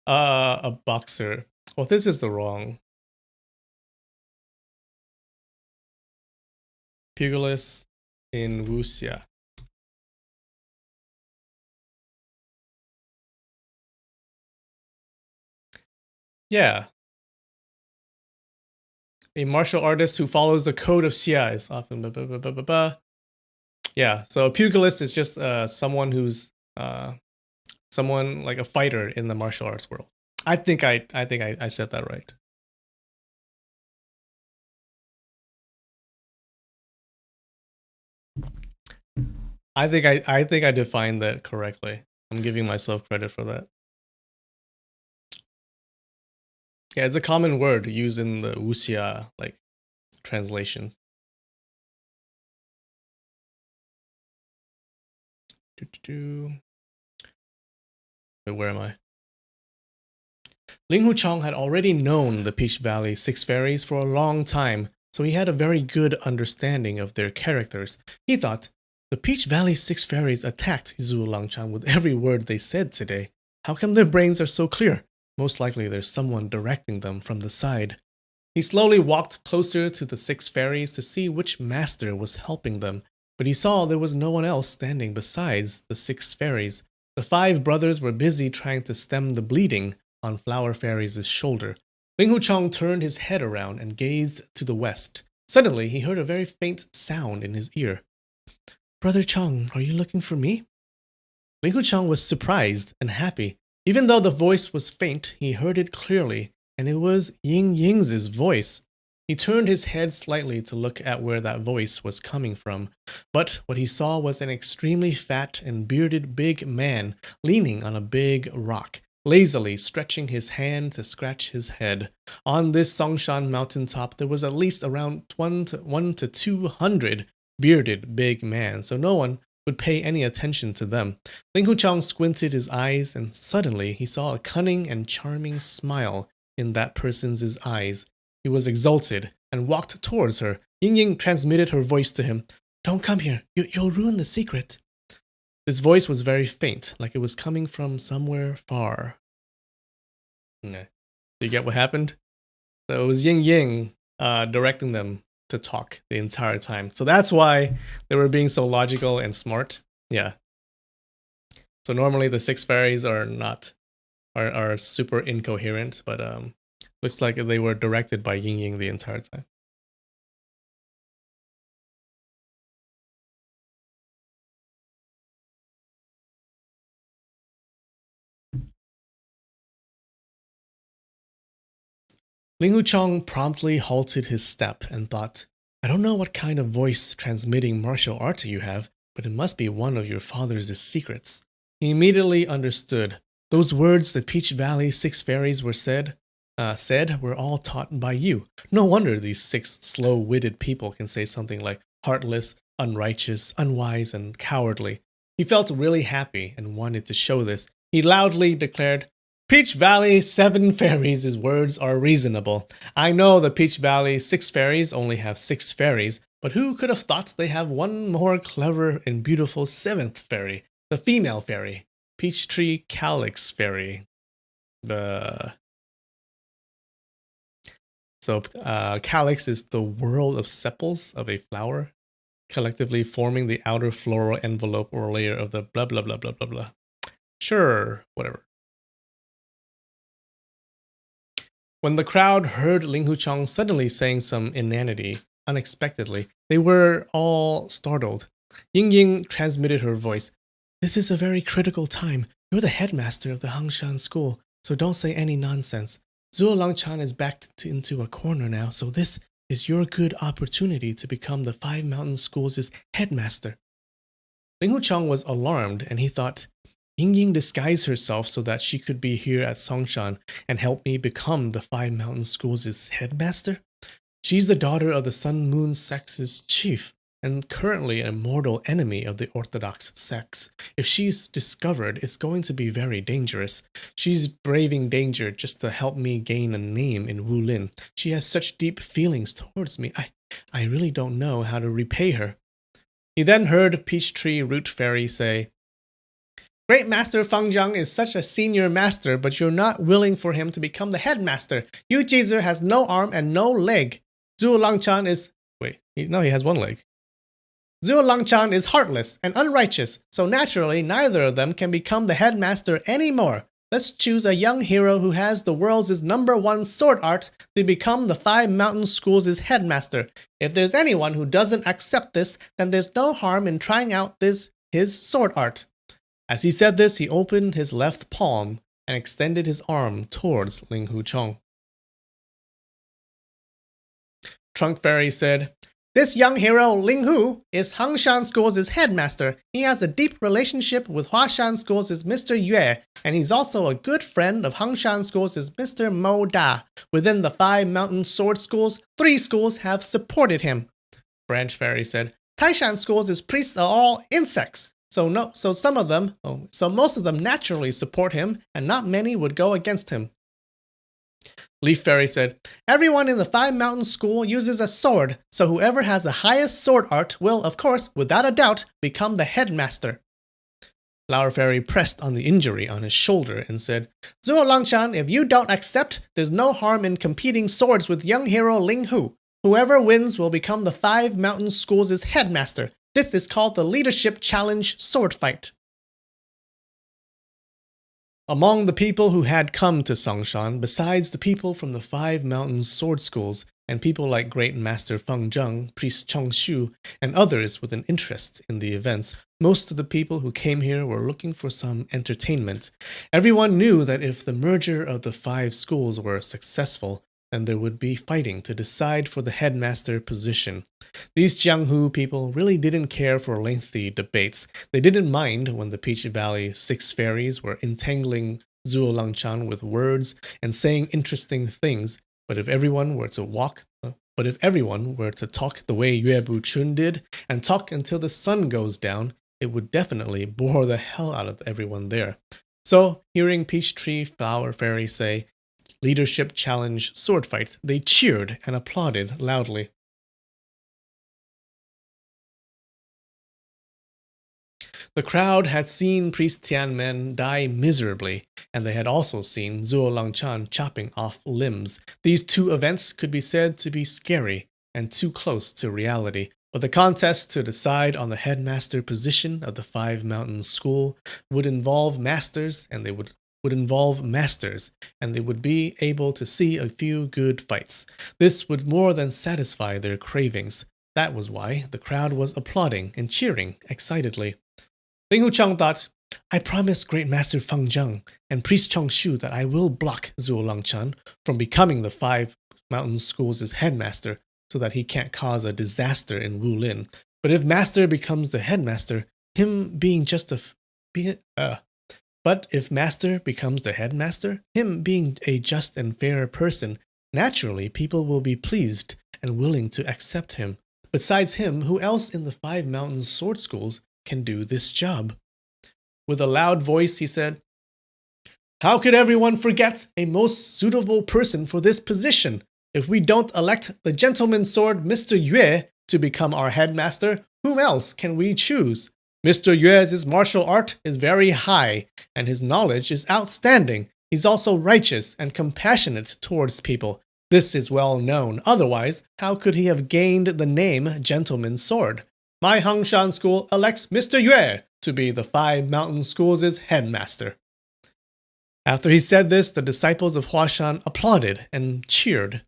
A boxer. Well, this is the wrong. Pugilist in Wuxia. Yeah. A martial artist who follows the code of Xia is often. Yeah. So a pugilist is just someone who's someone like a fighter in the martial arts world. I think I said that right. I think I defined that correctly. I'm giving myself credit for that. Yeah, it's a common word used in the Wuxia like translations. Wait, where am I? Ling Huchong had already known the Peach Valley Six Fairies for a long time, so he had a very good understanding of their characters. He thought, the Peach Valley Six Fairies attacked Zhu Langchan with every word they said today. How come their brains are so clear? Most likely there's someone directing them from the side. He slowly walked closer to the six fairies to see which master was helping them, but he saw there was no one else standing besides the six fairies. The five brothers were busy trying to stem the bleeding on Flower Fairy's shoulder. Ling Huchong turned his head around and gazed to the west. Suddenly, he heard a very faint sound in his ear. Brother Chong, are you looking for me? Ling Huchong was surprised and happy. Even though the voice was faint, he heard it clearly, and it was Ying Ying's voice. He turned his head slightly to look at where that voice was coming from, but what he saw was an extremely fat and bearded big man leaning on a big rock, lazily stretching his hand to scratch his head. On this Songshan mountaintop, there was at least around 1 to 200 bearded big men, so no one would pay any attention to them. Ling Huchong squinted his eyes, and suddenly he saw a cunning and charming smile in that person's eyes. He was exalted and walked towards her. Ying Ying transmitted her voice to him. Don't come here. You'll ruin the secret. This voice was very faint, like it was coming from somewhere far. Do you get what happened? So it was Ying Ying directing them to talk the entire time. So that's why they were being so logical and smart. Yeah. So normally the six fairies are not are super incoherent, but looks like they were directed by Ying Ying the entire time. Ling Huchong promptly halted his step and thought, I don't know what kind of voice transmitting martial art you have, but it must be one of your father's secrets. He immediately understood. Those words the Peach Valley six fairies were said were all taught by you. No wonder these six slow-witted people can say something like heartless, unrighteous, unwise, and cowardly. He felt really happy and wanted to show this. He loudly declared, Peach Valley seven fairies' words are reasonable. I know the Peach Valley six fairies only have six fairies, but who could have thought they have one more clever and beautiful seventh fairy, the female fairy, Peachtree Calyx fairy. So calyx is the whorl of sepals of a flower, collectively forming the outer floral envelope or layer of the blah blah blah blah blah blah. Sure, whatever. When the crowd heard Ling Huchong suddenly saying some inanity unexpectedly, they were all startled. Ying Ying transmitted her voice. This is a very critical time. You're the headmaster of the Hangshan school, so don't say any nonsense. Zhuo Langchan is backed into a corner now, so this is your good opportunity to become the Five Mountain School's headmaster. Ling Huchong was alarmed, and he thought, Ying Ying disguised herself so that she could be here at Songshan and help me become the Five Mountain School's headmaster? She's the daughter of the Sun Moon Sex's chief, and currently a mortal enemy of the Orthodox sects. If she's discovered, it's going to be very dangerous. She's braving danger just to help me gain a name in Wulin. She has such deep feelings towards me. I really don't know how to repay her. He then heard Peachtree Root Fairy say, Great Master Feng Zhang is such a senior master, but you're not willing for him to become the headmaster. Yu Jizi has no arm and no leg. Zhuo Langchan is... he has one leg. Zhuo Langchan is heartless and unrighteous, so naturally neither of them can become the headmaster anymore. Let's choose a young hero who has the world's #1 sword art to become the 5 mountain schools' headmaster. If there's anyone who doesn't accept this, then there's no harm in trying out his sword art. As he said this, he opened his left palm and extended his arm towards Ling Huchong. Trunk Fairy said, This young hero, Ling Hu, is Hangshan School's headmaster. He has a deep relationship with Huashan School's Mr. Yue, and he's also a good friend of Hangshan School's Mr. Mo Da. Within the 5 mountain sword schools, 3 schools have supported him. Branch Fairy said, Taishan School's priests are all insects. So most of them naturally support him, and not many would go against him. Leaf Fairy said, Everyone in the 5 mountain school uses a sword, so whoever has the highest sword art will, of course, without a doubt, become the headmaster. Flower Fairy pressed on the injury on his shoulder and said, Zhuo Langchan, if you don't accept, there's no harm in competing swords with young hero Ling Hu. Whoever wins will become the 5 mountain schools' headmaster. This is called the Leadership Challenge Sword Fight. Among the people who had come to Songshan, besides the people from the 5 mountain sword schools, and people like Great Master Feng Zheng, Priest Cheng Shu, and others with an interest in the events, most of the people who came here were looking for some entertainment. Everyone knew that if the merger of the 5 schools were successful, then there would be fighting to decide for the headmaster position. These Jianghu people really didn't care for lengthy debates. They didn't mind when the Peach Valley 6 fairies were entangling Zhuo Langchan with words and saying interesting things, but if everyone were to talk the way Yue Bu Chun did, and talk until the sun goes down, it would definitely bore the hell out of everyone there. So, hearing Peachtree Flower Fairy say, Leadership Challenge Sword Fight, they cheered and applauded loudly. The crowd had seen Priest Tianmen die miserably, and they had also seen Zhuo Langchan chopping off limbs. These 2 events could be said to be scary and too close to reality, but the contest to decide on the headmaster position of the 5 mountain school would involve masters, and they would be able to see a few good fights. This would more than satisfy their cravings. That was why the crowd was applauding and cheering excitedly. Ling Hucheng thought, I promised Great Master Feng Zheng and Priest Cheng Shu that I will block Zhuo Langchan from becoming the 5 mountain schools' headmaster so that he can't cause a disaster in Wulin. But if Master becomes the headmaster, him being a just and fair person, naturally people will be pleased and willing to accept him. Besides him, who else in the 5 mountain sword schools can do this job? With a loud voice, he said, How could everyone forget a most suitable person for this position? If we don't elect the gentleman sword Mr. Yue to become our headmaster, whom else can we choose? Mr. Yue's martial art is very high, and his knowledge is outstanding. He's also righteous and compassionate towards people. This is well known. Otherwise, how could he have gained the name Gentleman's Sword? My Hangshan School elects Mr. Yue to be the 5 mountain schools' headmaster. After he said this, the disciples of Huashan applauded and cheered.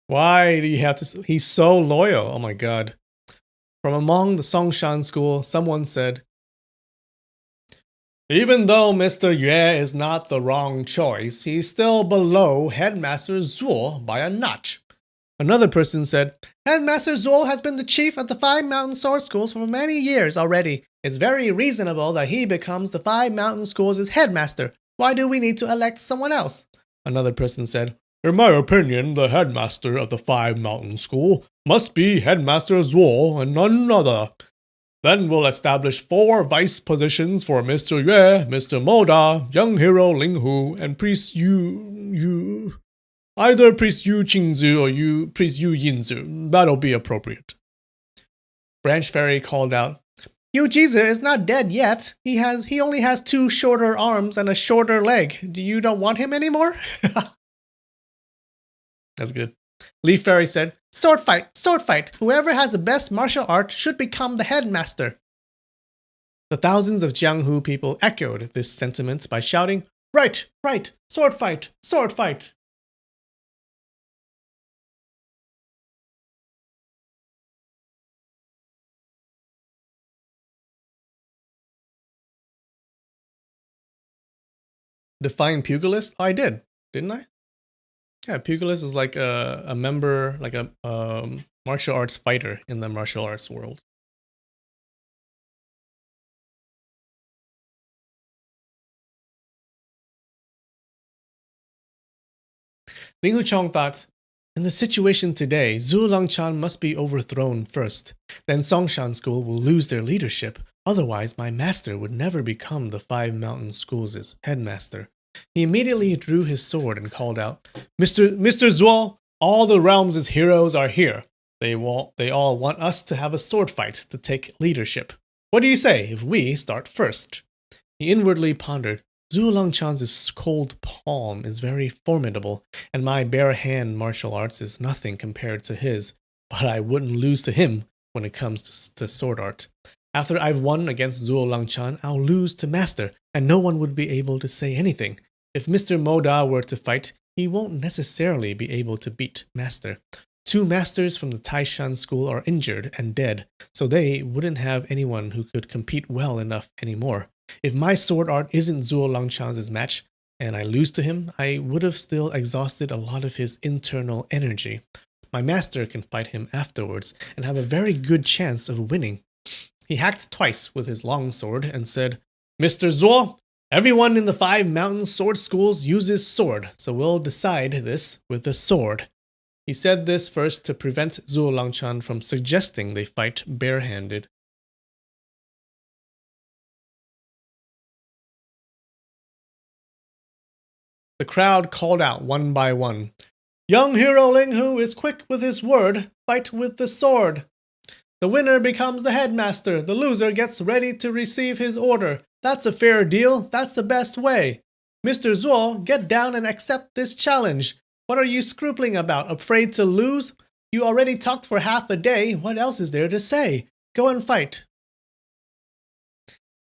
Why do you have to... He's so loyal. Oh my god. From among the Songshan school, someone said, Even though Mr. Yue is not the wrong choice, he's still below Headmaster Zhuo by a notch. Another person said, Headmaster Zhuo has been the chief of the 5 mountain sword schools for many years already. It's very reasonable that he becomes the 5 mountain schools' headmaster. Why do we need to elect someone else? Another person said, In my opinion, the headmaster of the Five Mountain School must be Headmaster Zuo and none other. Then we'll establish 4 vice positions for Mr. Yue, Mr. Moda, young hero Ling Hu, and Priest Yu. Either Priest Yu Qingzu or Priest Yu Yinzu. That'll be appropriate. Branch Fairy called out, Yu Jizi is not dead yet. He only has 2 shorter arms and a shorter leg. You don't want him anymore? That's good. Leaf Fairy said, sword fight, sword fight. Whoever has the best martial art should become the headmaster. The thousands of Jianghu people echoed this sentiment by shouting, right, right, sword fight, sword fight. Define pugilist? Oh, I did, didn't I? Yeah, pugilist is like a member, like a martial arts fighter in the martial arts world. Ling Huchong thought, in the situation today, Zhu Langchan must be overthrown first. Then Songshan School will lose their leadership. Otherwise, my master would never become the Five Mountain School's headmaster. He immediately drew his sword and called out, Mr. Zuo, all the realms' heroes are here. They all want us to have a sword fight to take leadership. What do you say if we start first? He inwardly pondered, Zhu Langchan's cold palm is very formidable, and my bare hand martial arts is nothing compared to his, but I wouldn't lose to him when it comes to sword art. After I've won against Zhu Langchan, I'll lose to Master, and no one would be able to say anything. If Mr. Moda were to fight, he won't necessarily be able to beat Master. 2 masters from the Taishan school are injured and dead, so they wouldn't have anyone who could compete well enough anymore. If my sword art isn't Zhuo Langchan's match, and I lose to him, I would have still exhausted a lot of his internal energy. My master can fight him afterwards, and have a very good chance of winning. He hacked twice with his long sword and said, Mr. Zuo, everyone in the 5 mountain sword schools uses sword, so we'll decide this with the sword. He said this first to prevent Zhuo Langchan from suggesting they fight barehanded. The crowd called out one by one, Young hero Ling Hu is quick with his word, fight with the sword. The winner becomes the headmaster, the loser gets ready to receive his order. That's a fair deal, that's the best way. Mr. Zuo, get down and accept this challenge. What are you scrupling about, afraid to lose? You already talked for half a day, what else is there to say? Go and fight.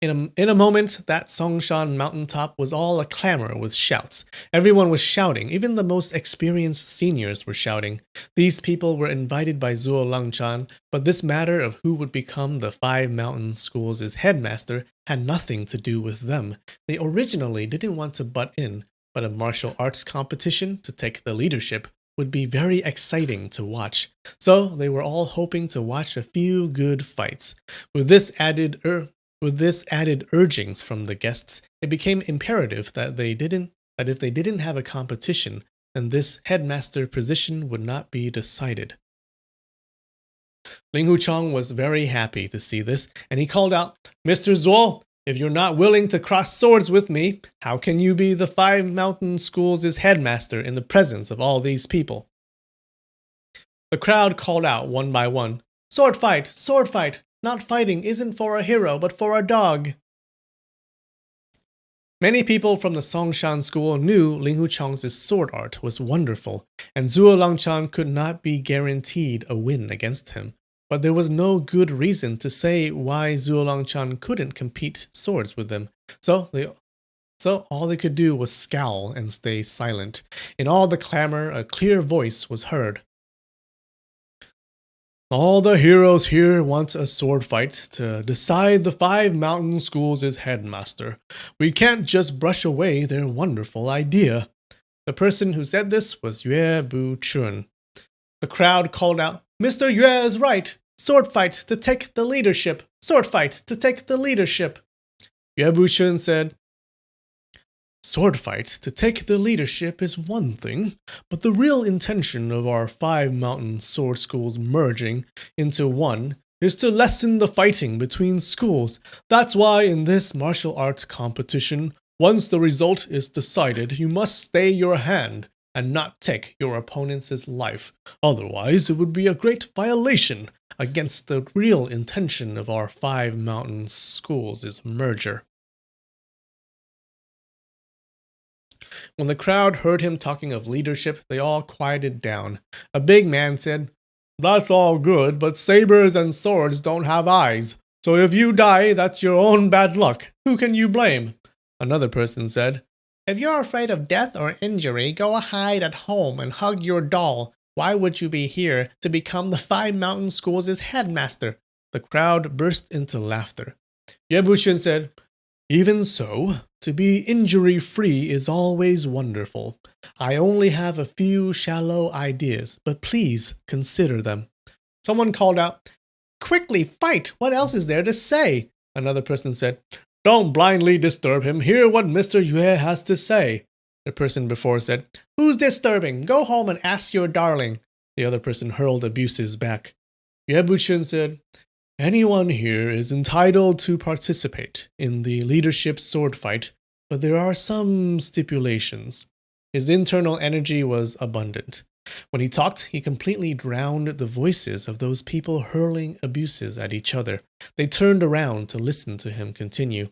In a moment, that Songshan mountaintop was all a clamor with shouts. Everyone was shouting, even the most experienced seniors were shouting. These people were invited by Zhuo Langchan, but this matter of who would become the 5 mountain schools' headmaster had nothing to do with them. They originally didn't want to butt in, but a martial arts competition to take the leadership would be very exciting to watch. So they were all hoping to watch a few good fights. With this added urgings from the guests, it became imperative that if they didn't have a competition, then this headmaster position would not be decided. Ling Huchong was very happy to see this, and he called out, Mr. Zuo, if you're not willing to cross swords with me, how can you be the 5 mountain schools' headmaster in the presence of all these people? The crowd called out one by one, sword fight, sword fight. Not fighting isn't for a hero, but for a dog. Many people from the Songshan school knew Ling Huchong's sword art was wonderful, and Zhuo Langchan could not be guaranteed a win against him. But there was no good reason to say why Zhuo Langchan couldn't compete swords with them. So all they could do was scowl and stay silent. In all the clamor, a clear voice was heard. All the heroes here want a sword fight to decide the 5 mountain schools' headmaster. We can't just brush away their wonderful idea. The person who said this was Yue Bu Chun. The crowd called out, Mr. Yue is right. Sword fight to take the leadership. Sword fight to take the leadership. Yue Bu Chun said, sword fight to take the leadership is one thing, but the real intention of our 5 mountain sword schools merging into one is to lessen the fighting between schools. That's why in this martial arts competition, once the result is decided, you must stay your hand and not take your opponent's life. Otherwise, it would be a great violation against the real intention of our 5 mountain schools' merger. When the crowd heard him talking of leadership, they all quieted down. A big man said, "That's all good, but sabers and swords don't have eyes. So if you die, that's your own bad luck. Who can you blame?" Another person said, "If you're afraid of death or injury, go hide at home and hug your doll. Why would you be here to become the 5 mountain schools' headmaster?" The crowd burst into laughter. Yebushin said, "Even so, to be injury-free is always wonderful. I only have a few shallow ideas, but please consider them." Someone called out, "Quickly, fight! What else is there to say?" Another person said, "Don't blindly disturb him. Hear what Mr. Yue has to say." The person before said, "Who's disturbing? Go home and ask your darling." The other person hurled abuses back. Yebushin said, "Anyone here is entitled to participate in the leadership sword fight, but there are some stipulations." His internal energy was abundant. When he talked, he completely drowned the voices of those people hurling abuses at each other. They turned around to listen to him continue.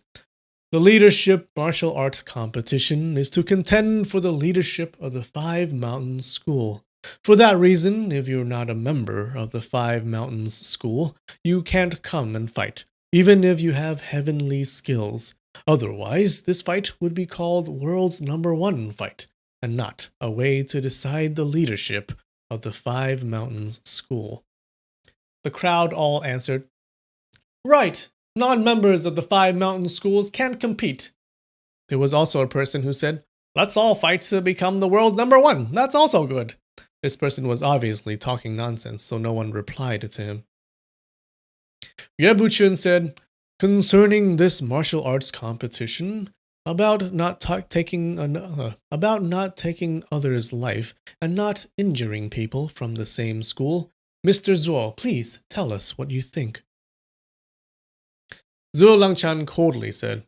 "The leadership martial art competition is to contend for the leadership of the 5 mountain school. For that reason, if you're not a member of the 5 mountains school, you can't come and fight, even if you have heavenly skills. Otherwise, this fight would be called World's #1 fight, and not a way to decide the leadership of the 5 mountains school." The crowd all answered, "Right, non-members of the 5 mountain schools can't compete." There was also a person who said, "Let's all fight to become the world's #1. That's also good." This person was obviously talking nonsense, so no one replied to him. Yebuchun said, "Concerning this martial arts competition, about not taking others' life and not injuring people from the same school, Mr. Zuo, please tell us what you think." Zuo Langchan coldly said,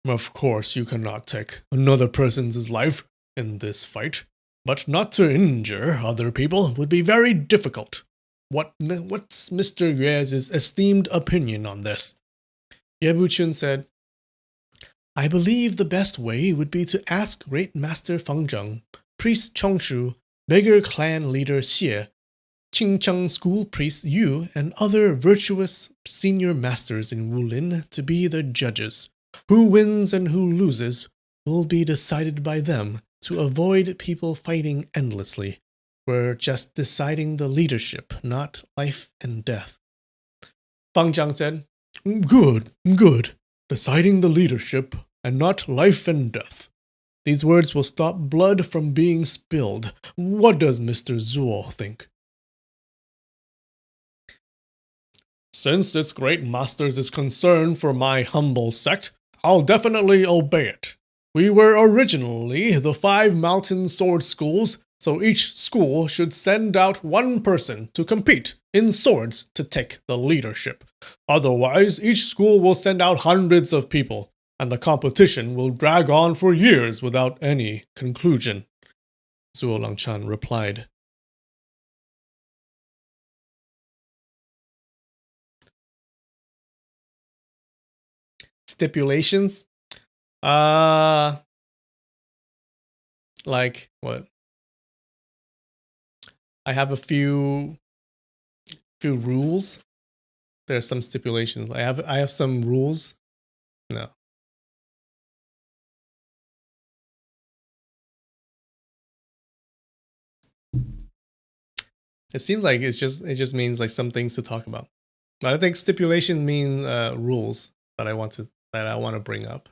"Of course you cannot take another person's life in this fight, but not to injure other people would be very difficult. What's Mr. Yue's esteemed opinion on this?" Yebuchun said, "I believe the best way would be to ask Great Master Feng Zheng, Priest Chongshu, Beggar Clan Leader Xie, Qingcheng School Priest Yu, and other virtuous senior masters in Wulin to be the judges. Who wins and who loses will be decided by them to avoid people fighting endlessly. We're just deciding the leadership, not life and death." Fang Zhang said, Good. Deciding the leadership and not life and death. These words will stop blood from being spilled. What does Mr. Zuo think?" "Since its great masters is concerned for my humble sect, I'll definitely obey it. We were originally the 5 mountain sword schools, so each school should send out one person to compete in swords to take the leadership. Otherwise, each school will send out hundreds of people, and the competition will drag on for years without any conclusion." Zuo Langchan replied. Stipulations? Like what? I have a few rules. There are some stipulations. I have some rules. No. It seems like it just means like some things to talk about. But I think stipulation mean rules that I want to bring up.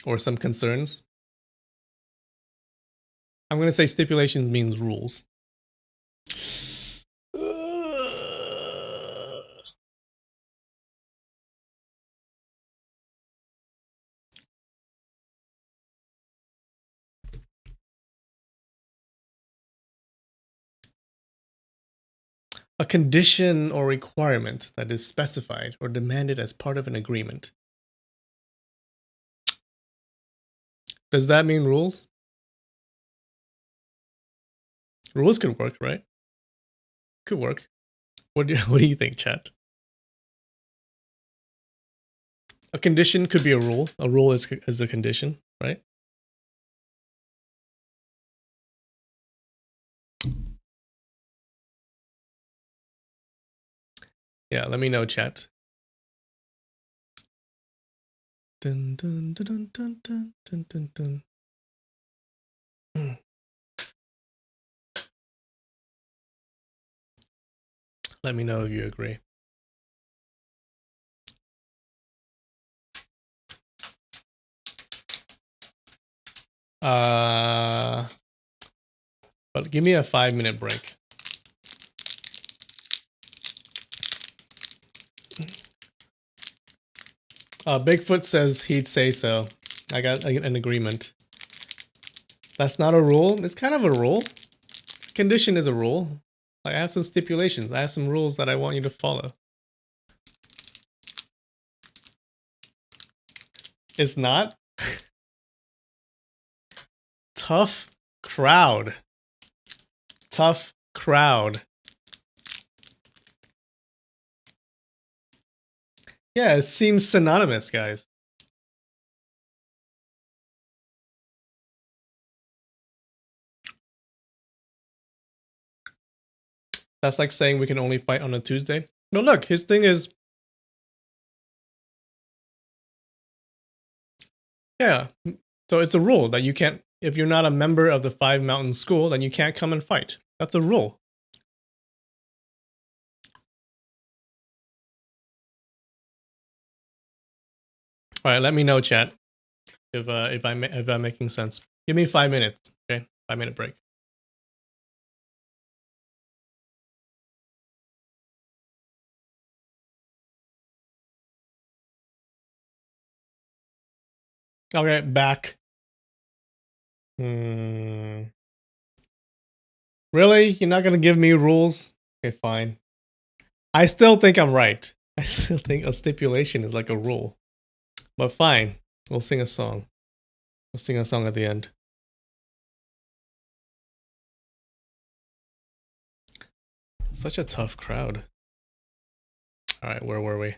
Or some concerns. I'm going to say stipulations means rules. A condition or requirement that is specified or demanded as part of an agreement. Does that mean rules? Rules could work, right? Could work. What do you think, chat? A condition could be a rule. A rule is a condition, right? Yeah, let me know, chat. Dun, dun, dun, dun, dun, dun, dun, dun. Let me know if you agree. But give me a 5-minute break. Bigfoot says he'd say so. I got an agreement. That's not a rule. It's kind of a rule. Condition is a rule. I have some stipulations. I have some rules that I want you to follow. It's not? Tough crowd. Tough crowd. Yeah, it seems synonymous, guys. That's like saying we can only fight on a Tuesday. No, look, his thing is... Yeah, so it's a rule that you can't... If you're not a member of the Five Mountain School, then you can't come and fight. That's a rule. All right, let me know, chat, if I'm making sense. Give me 5 minutes, okay? 5-minute break. Okay, back. Really? You're not gonna give me rules? Okay, fine. I still think I'm right. I still think a stipulation is like a rule. But fine, we'll sing a song. We'll sing a song at the end. Such a tough crowd. All right, where were we?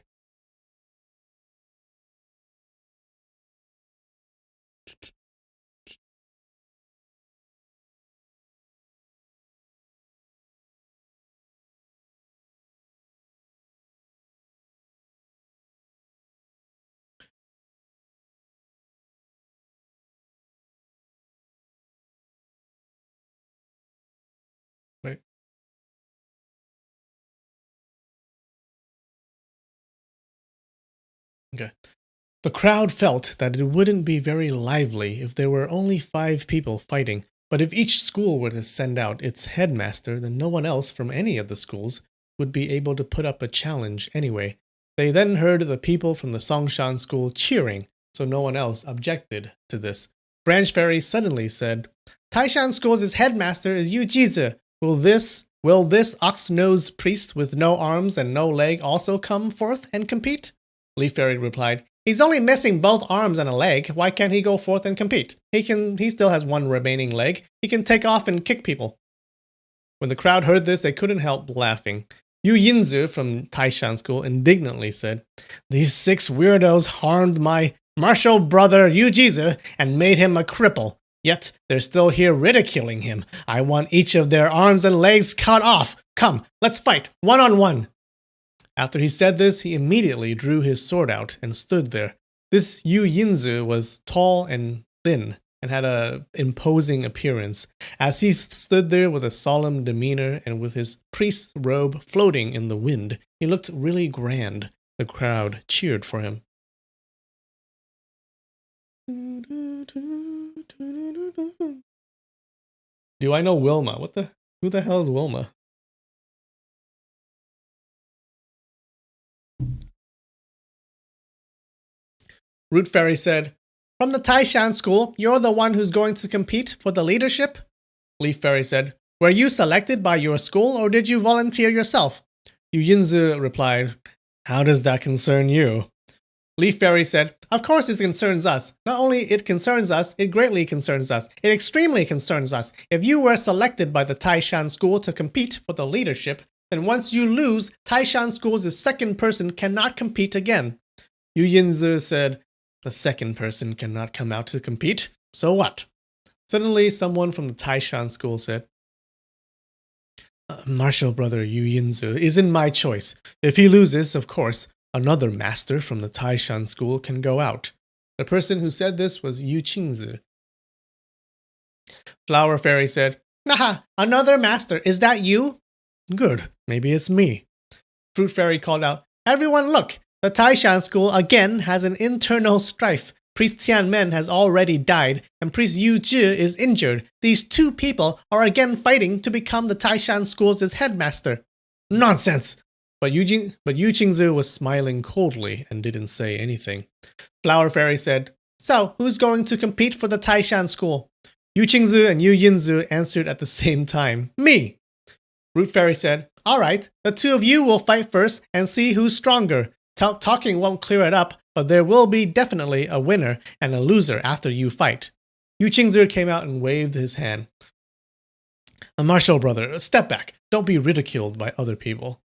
Wait. Okay. The crowd felt that it wouldn't be very lively if there were only 5 people fighting, but if each school were to send out its headmaster, then no one else from any of the schools would be able to put up a challenge anyway. They then heard the people from the Songshan school cheering, so no one else objected to this. Branch Fairy suddenly said, Taishan School's headmaster is Yu Jizi. Will this ox-nosed priest with no arms and no leg also come forth and compete? Leaf Fairy replied, He's only missing both arms and a leg. Why can't he go forth and compete? He still has one remaining leg. He can take off and kick people. When the crowd heard this, they couldn't help laughing. Yu Yinzu from Taishan School indignantly said, These 6 weirdos harmed my martial brother Yu Jizi and made him a cripple. Yet they're still here ridiculing him. I want each of their arms and legs cut off. Come, let's fight, one-on-one. After he said this, he immediately drew his sword out and stood there. This Yu Yinzu was tall and thin and had an imposing appearance. As he stood there with a solemn demeanor and with his priest's robe floating in the wind, he looked really grand. The crowd cheered for him. Do I know Wilma? Who the hell is Wilma? Root Fairy said, From the Taishan School, you're the one who's going to compete for the leadership? Leaf Fairy said, Were you selected by your school or did you volunteer yourself? Yu Yinzi replied, How does that concern you? Leaf Fairy said, Of course it concerns us. Not only it concerns us, it greatly concerns us. It extremely concerns us. If you were selected by the Taishan school to compete for the leadership, then once you lose, Taishan school's second person cannot compete again. Yu Yinzi said, The second person cannot come out to compete. So what? Suddenly, someone from the Taishan school said, Martial brother Yu Yinzi isn't my choice. If he loses, of course, another master from the Taishan school can go out. The person who said this was Yu Qingzi. Flower Fairy said, Nah, another master. Is that you? Good, maybe it's me. Fruit Fairy called out, Everyone look! The Taishan school again has an internal strife. Priest Tianmen has already died, and Priest Yu Zhi is injured. These two people are again fighting to become the Taishan school's headmaster. Nonsense! But Yu Qingzi was smiling coldly and didn't say anything. Flower Fairy said, So, who's going to compete for the Taishan school? Yu Qingzi and Yu Yinzi answered at the same time, Me! Root Fairy said, All right, the two of you will fight first and see who's stronger. Talking won't clear it up, but there will be definitely a winner and a loser after you fight. Yu Qingzi came out and waved his hand. Martial brother, step back. Don't be ridiculed by other people.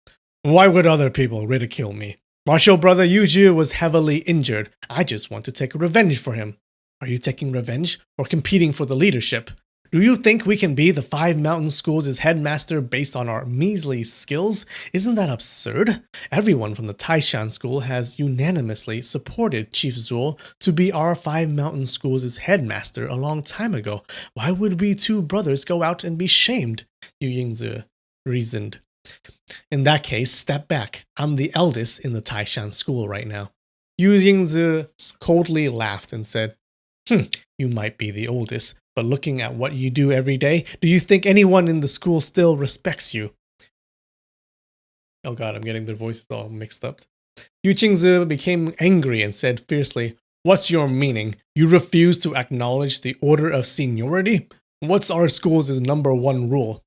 Why would other people ridicule me? Martial brother Yu Zhi was heavily injured. I just want to take revenge for him. Are you taking revenge or competing for the leadership? Do you think we can be the Five Mountain Schools' headmaster based on our measly skills? Isn't that absurd? Everyone from the Taishan school has unanimously supported Chief Zuo to be our Five Mountain Schools' headmaster a long time ago. Why would we two brothers go out and be shamed? Yu Yingzi reasoned. In that case, step back. I'm the eldest in the Taishan school right now. Yu Yingzi coldly laughed and said, You might be the oldest, but looking at what you do every day, do you think anyone in the school still respects you? Oh god, I'm getting their voices all mixed up. Yu Qingzi became angry and said fiercely, What's your meaning? You refuse to acknowledge the order of seniority? What's our school's #1 rule?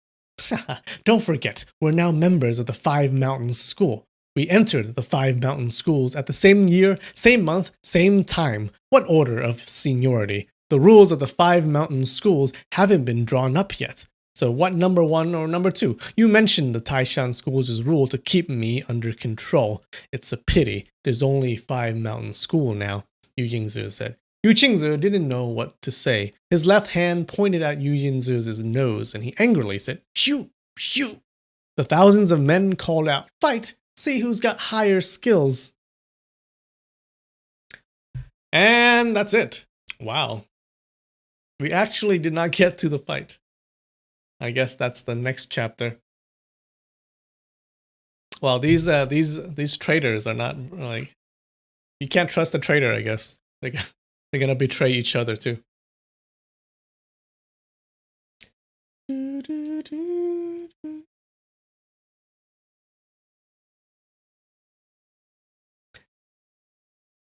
Don't forget, we're now members of the Five Mountains School. We entered the Five Mountain Schools at the same year, same month, same time. What order of seniority? The rules of the Five Mountain Schools haven't been drawn up yet. So what #1 or #2? You mentioned the Taishan School's rule to keep me under control. It's a pity. There's only Five Mountain School now, Yu Yingzi said. Yu Qingzi didn't know what to say. His left hand pointed at Yu Yinzi's nose, and he angrily said, Shoo! Shoo! The thousands of men called out, Fight! See who's got higher skills. And that's it. Wow. We actually did not get to the fight. I guess that's the next chapter. Well, these traders are not like, you can't trust a trader, I guess. They're gonna betray each other too.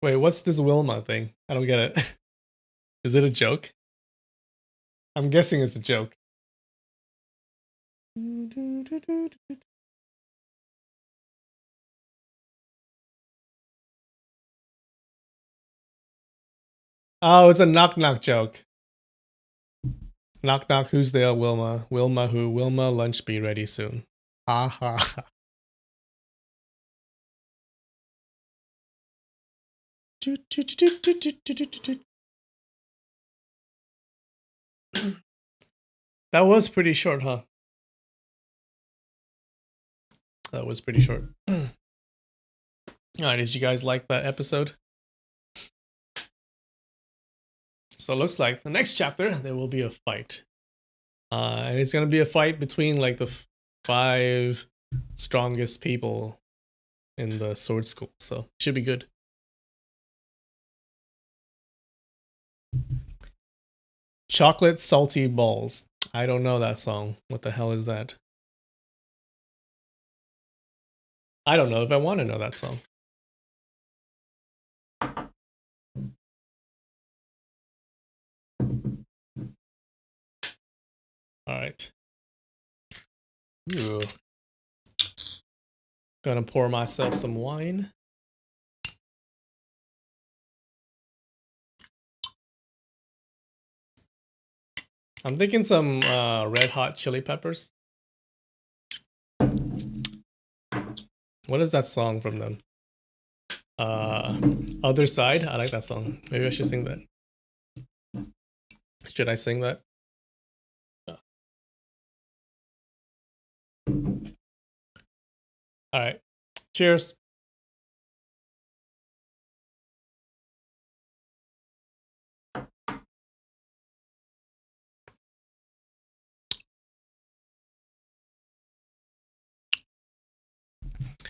Wait, what's this Wilma thing? I don't get it. Is it a joke? I'm guessing it's a joke. Oh, it's a knock knock joke. Knock knock, who's there, Wilma? Wilma who? Wilma, lunch be ready soon. Ha ha ha. That was pretty short, huh? That was pretty short. Alright, did you guys like that episode? So it looks like the next chapter, there will be a fight. And it's going to be a fight between like the 5 strongest people in the sword school. So should be good. Chocolate Salty Balls. I don't know that song. What the hell is that? I don't know if I want to know that song. All right. Ooh. Gonna pour myself some wine. I'm thinking some red hot chili peppers. What is that song from them? Other Side. I like that song. Maybe I should sing that. Should I sing that? All right. Cheers.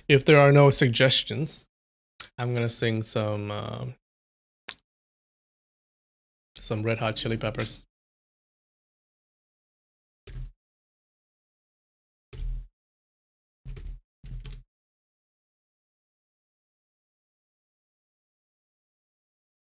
If there are no suggestions, I'm gonna sing some Red Hot Chili Peppers.